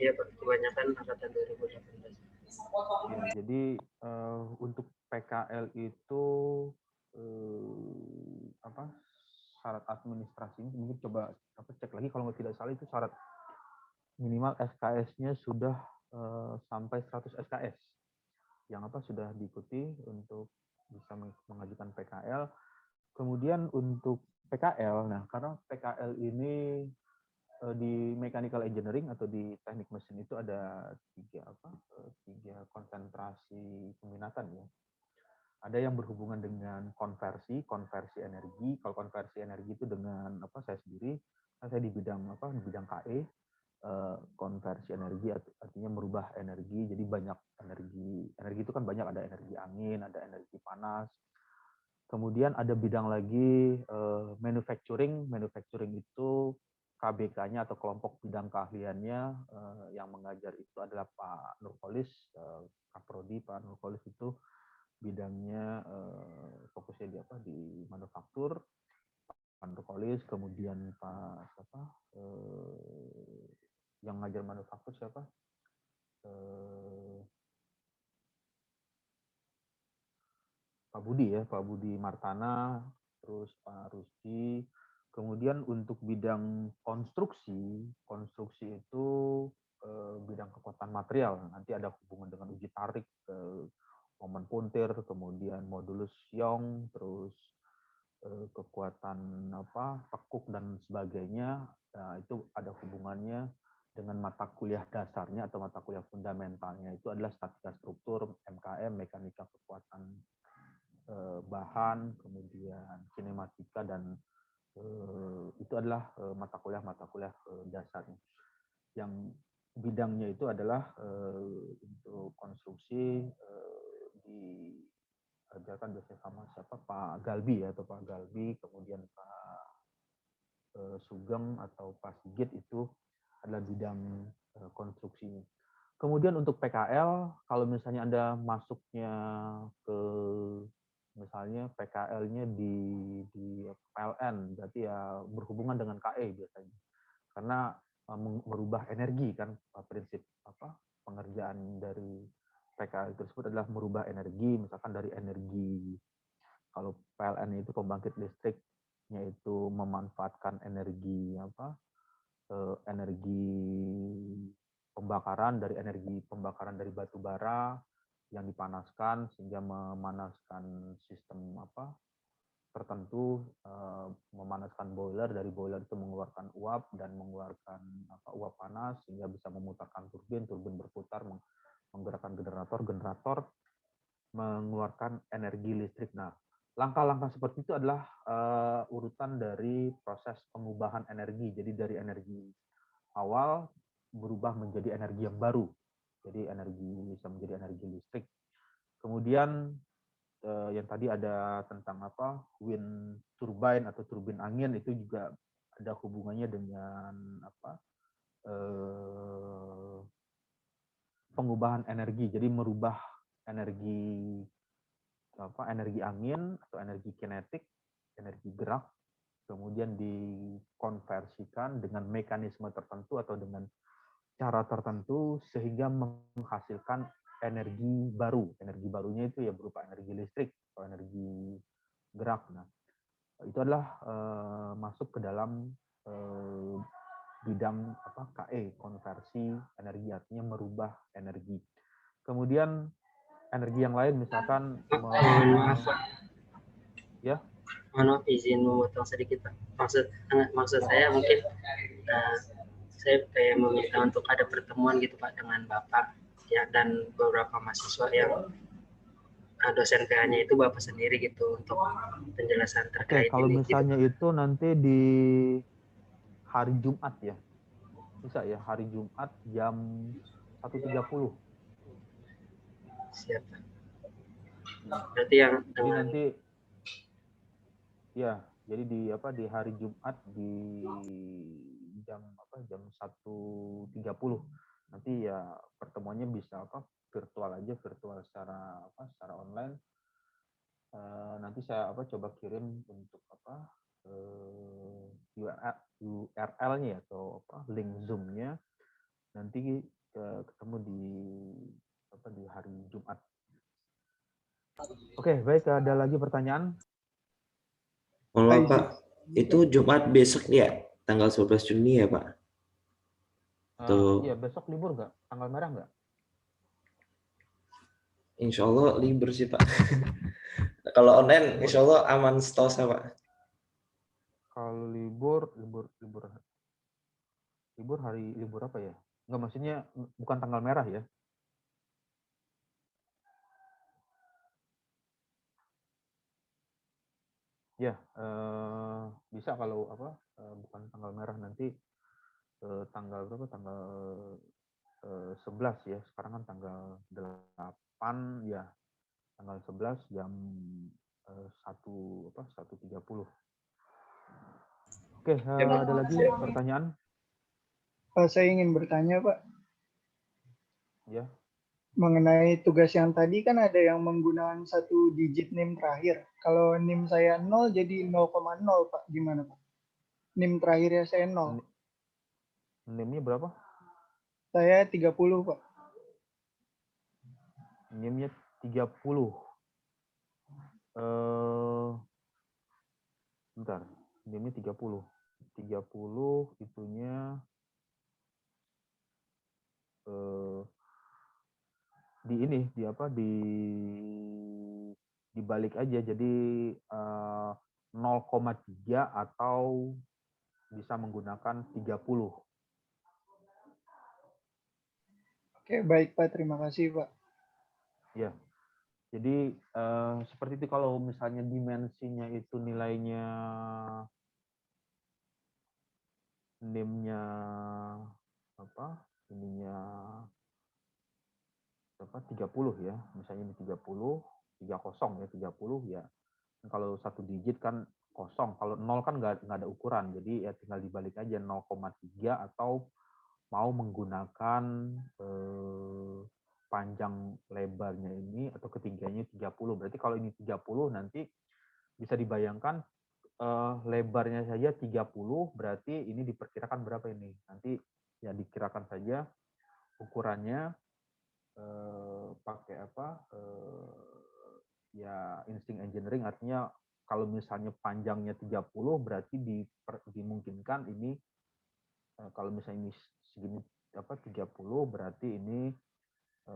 Iya Pak, kebanyakan angkatan 2018. Ya, jadi untuk PKL itu apa? Syarat administrasinya mungkin coba cek lagi kalau tidak salah itu syarat minimal SKS-nya sudah sampai 100 SKS yang apa sudah diikuti untuk bisa mengajukan PKL. Kemudian untuk PKL, nah karena PKL ini di mechanical engineering atau di teknik mesin itu ada tiga konsentrasi peminatan ya. Ada yang berhubungan dengan konversi energi. Kalau konversi energi itu dengan apa? Saya sendiri, saya di bidang apa? Di bidang KE. Konversi energi artinya merubah energi. Jadi banyak energi itu kan banyak, ada energi angin, ada energi panas. Kemudian ada bidang lagi manufacturing. Manufacturing itu KBK-nya atau kelompok bidang keahliannya yang mengajar itu adalah Pak Nurkolis, Kaprodi Pak Nurkolis itu bidangnya fokusnya di apa? Di manufaktur. Pak Nurkolis, kemudian Pak siapa? Yang ngajar manufaktur siapa? Pak Budi ya, Pak Budi Martana, terus Pak Rusdi. Kemudian untuk bidang konstruksi itu bidang kekuatan material. Nanti ada hubungan dengan uji tarik, momen puntir, kemudian modulus Young, terus kekuatan apa tekuk dan sebagainya. Nah, itu ada hubungannya dengan mata kuliah dasarnya atau mata kuliah fundamentalnya itu adalah statika struktur, MKM, mekanika kekuatan bahan, kemudian kinematika, dan itu adalah mata kuliah dasarnya. Yang bidangnya itu adalah untuk konstruksi diajarkan biasanya sama siapa, Pak Galbi ya, atau Pak Galbi, kemudian Pak Sugeng atau Pak Sigit itu adalah bidang konstruksinya. Kemudian untuk PKL, kalau misalnya Anda masuknya ke misalnya PKL-nya di PLN, berarti ya berhubungan dengan KE biasanya. Karena merubah energi kan, prinsip apa pengerjaan dari PKL tersebut adalah merubah energi, misalkan dari energi, kalau PLN itu pembangkit listriknya itu memanfaatkan energi apa? Energi pembakaran dari batu bara yang dipanaskan sehingga memanaskan sistem apa tertentu, memanaskan boiler, dari boiler itu mengeluarkan uap dan mengeluarkan apa uap panas sehingga bisa memutarkan turbin berputar, menggerakkan generator mengeluarkan energi listrik. Nah, langkah-langkah seperti itu adalah urutan dari proses pengubahan energi. Jadi dari energi awal berubah menjadi energi yang baru. Jadi energi bisa menjadi energi listrik. Kemudian yang tadi ada tentang apa wind turbine atau turbin angin, itu juga ada hubungannya dengan apa pengubahan energi. Jadi merubah energi energi angin atau energi kinetik, energi gerak, kemudian dikonversikan dengan mekanisme tertentu atau dengan cara tertentu sehingga menghasilkan energi baru. Energi barunya itu ya berupa energi listrik atau energi gerak. Nah, itu adalah masuk ke dalam bidang KE, konversi energi, artinya merubah energi. Kemudian energi yang lain misalkan Mohon maaf, Pak. Ya. Mohon maaf, izin memotong sedikit, Pak. Maksud saya mungkin saya kayak meminta untuk ada pertemuan gitu, Pak, dengan Bapak ya dan beberapa mahasiswa yang dosen PA-nya itu Bapak sendiri gitu untuk penjelasan terkait kalau ini. misalnya gitu. itu nanti di hari Jumat ya. Bisa ya, hari Jumat jam 1.30. Siap. Berarti yang jadi nanti ya, jadi di hari Jumat di jam 1.30. Nanti ya pertemuannya bisa virtual aja, virtual secara online. Nanti saya coba kirim untuk URL-nya atau link Zoom-nya nanti ketemu di hari Jumat. Oke, baik, ada lagi pertanyaan? Mohon Pak, itu Jumat besok ya, tanggal 11 Juni ya Pak? Iya, besok libur nggak? Tanggal merah nggak? Insya Allah libur sih Pak. Kalau online insya Allah aman setahu saya Pak. Kalau libur hari libur apa ya? Nggak, maksudnya bukan tanggal merah ya? Ya, bisa kalau bukan tanggal merah nanti tanggal berapa? Tanggal 11 ya. Sekarang kan tanggal 8 ya. Tanggal 11 jam 1.30. Oke, ada lagi pertanyaan? Saya ingin bertanya, Pak. Ya. Mengenai tugas yang tadi kan ada yang menggunakan 1 digit NIM terakhir. Kalau NIM saya 0 jadi 0,0 Pak. Gimana Pak? NIM terakhirnya saya 0. NIM-nya berapa? Saya 30 Pak. NIM-nya 30. Bentar, NIM-nya 30. 30 itunya dibalik aja, jadi 0,3 atau bisa menggunakan 30. Oke, baik Pak, terima kasih Pak. Ya, jadi seperti itu. Kalau misalnya dimensinya itu nilainya NIM-nya ininya 30 ya, misalnya di 30 ya, 30 ya. Kalau 1 digit kan kosong, kalau 0 kan nggak ada ukuran, jadi ya tinggal dibalik aja 0,3 atau mau menggunakan panjang lebarnya ini atau ketinggiannya 30. Berarti kalau ini 30 nanti bisa dibayangkan lebarnya saja 30, berarti ini diperkirakan berapa ini? Nanti ya dikirakan saja ukurannya pakai ya insting engineering, artinya kalau misalnya panjangnya 30 berarti dimungkinkan ini kalau misalnya ini segini 30 berarti ini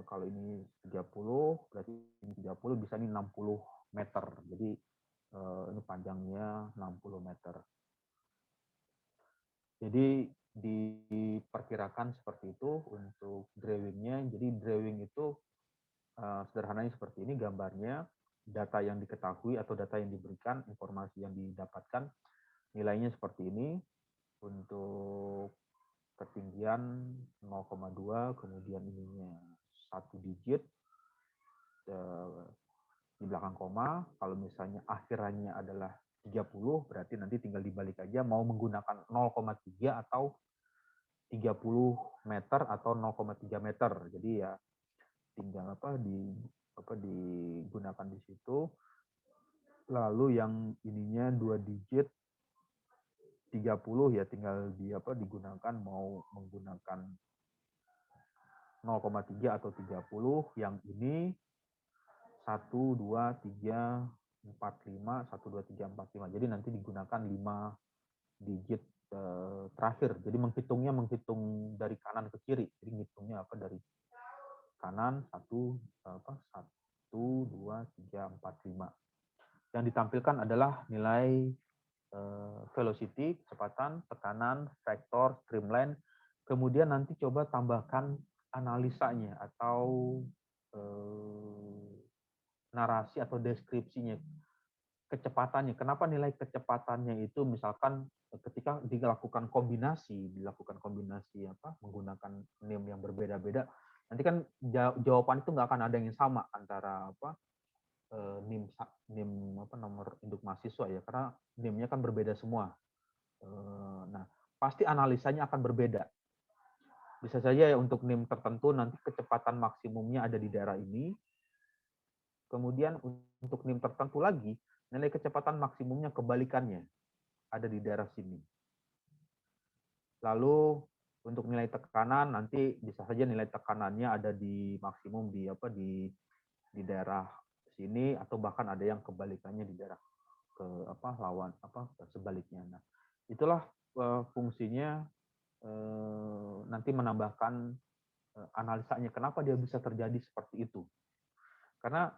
kalau ini 30 berarti ini 30 bisa ini 60 meter. Jadi ini panjangnya 60 meter. Jadi diperkirakan seperti itu untuk drawingnya. Jadi drawing itu sederhananya seperti ini gambarnya, data yang diketahui atau data yang diberikan, informasi yang didapatkan, nilainya seperti ini. Untuk ketinggian 0,2, kemudian ininya 1 digit di belakang koma. Kalau misalnya akhirannya adalah 30, berarti nanti tinggal dibalik aja mau menggunakan 0,3 atau 30 meter atau 0,3 meter. Jadi ya tinggal digunakan di situ. Lalu yang ininya 2 digit 30 ya tinggal digunakan mau menggunakan 0,3 atau 30. Yang ini 1 2 3 4 5 1 2 3 4 5. Jadi nanti digunakan 5 digit terakhir. Jadi menghitung dari kanan ke kiri. Jadi ngitungnya dari kanan 1 2 3 4 5. Yang ditampilkan adalah nilai velocity, kecepatan, tekanan, vektor, streamline. Kemudian nanti coba tambahkan analisanya atau narasi atau deskripsinya, kecepatannya. Kenapa nilai kecepatannya itu misalkan ketika dilakukan kombinasi menggunakan NIM yang berbeda-beda, nanti kan jawaban itu nggak akan ada yang sama antara NIM nomor induk mahasiswa ya, karena NIM-nya kan berbeda semua. Nah, pasti analisanya akan berbeda. Bisa saja ya untuk NIM tertentu nanti kecepatan maksimumnya ada di daerah ini. Kemudian untuk NIM tertentu lagi nilai kecepatan maksimumnya kebalikannya ada di daerah sini. Lalu untuk nilai tekanan nanti bisa saja nilai tekanannya ada di maksimum di daerah sini atau bahkan ada yang kebalikannya di daerah sebaliknya. Nah, itulah fungsinya nanti menambahkan analisanya kenapa dia bisa terjadi seperti itu. Karena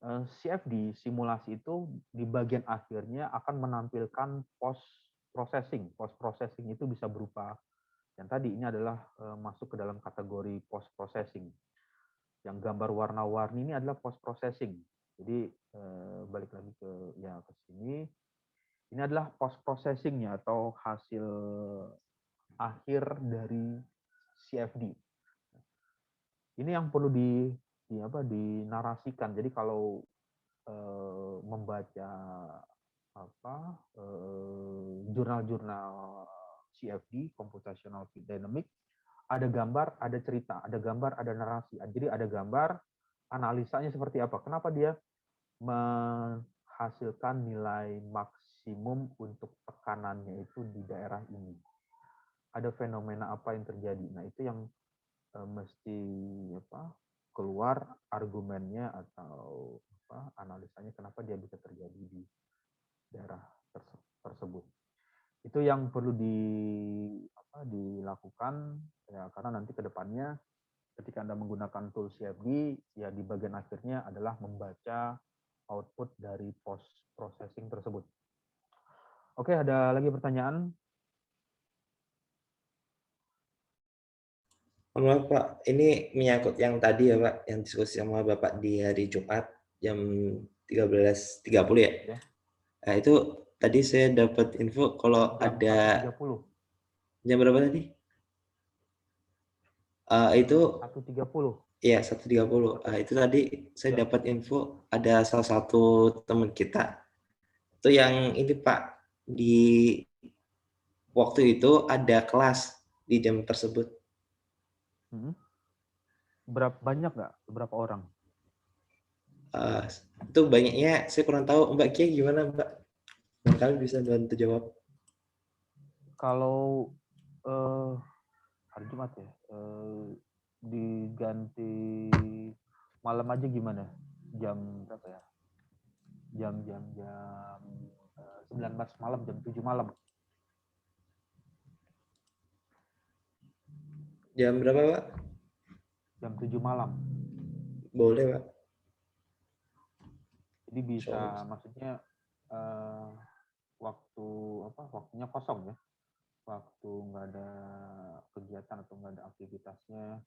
CFD simulasi itu di bagian akhirnya akan menampilkan post processing. Post processing itu bisa berupa yang tadi ini adalah masuk ke dalam kategori post processing. Yang gambar warna-warni ini adalah post processing. Jadi balik lagi ke sini. Ini adalah post processingnya atau hasil akhir dari CFD. Ini yang perlu dinarasikan. Jadi kalau membaca jurnal-jurnal CFD, Computational Fluid Dynamics, ada gambar, ada cerita, ada gambar, ada narasi. Jadi ada gambar, analisanya seperti apa. Kenapa dia menghasilkan nilai maksimum untuk tekanannya itu di daerah ini. Ada fenomena apa yang terjadi. Nah, itu yang mesti keluar argumennya atau analisanya kenapa dia bisa terjadi di daerah tersebut. Itu yang perlu dilakukan ya, karena nanti ke depannya ketika Anda menggunakan tool CFD ya di bagian akhirnya adalah membaca output dari post processing tersebut. Oke, ada lagi pertanyaan? Maaf Pak, ini menyangkut yang tadi ya Pak, yang diskusi sama Bapak di hari Jumat jam 13.30 ya? Ya. Nah itu tadi saya dapat info kalau Jam ada 1.30. jam berapa tadi? Itu 1.30. Iya, 1.30. Itu tadi saya dapat info ada salah satu teman kita itu yang ini Pak, di waktu itu ada kelas di jam tersebut. Banyak nggak? Berapa orang? Itu banyaknya saya kurang tahu. Mbak Kia gimana Mbak? Kalian bisa bantu jawab. Kalau hari Jumat ya, diganti malam aja gimana? Jam berapa ya? Jam 19 malam, jam 7 malam. Jam berapa Pak? Jam 7 malam. Boleh Pak. Jadi bisa maksudnya waktunya kosong ya. Waktu nggak ada kegiatan atau nggak ada aktivitasnya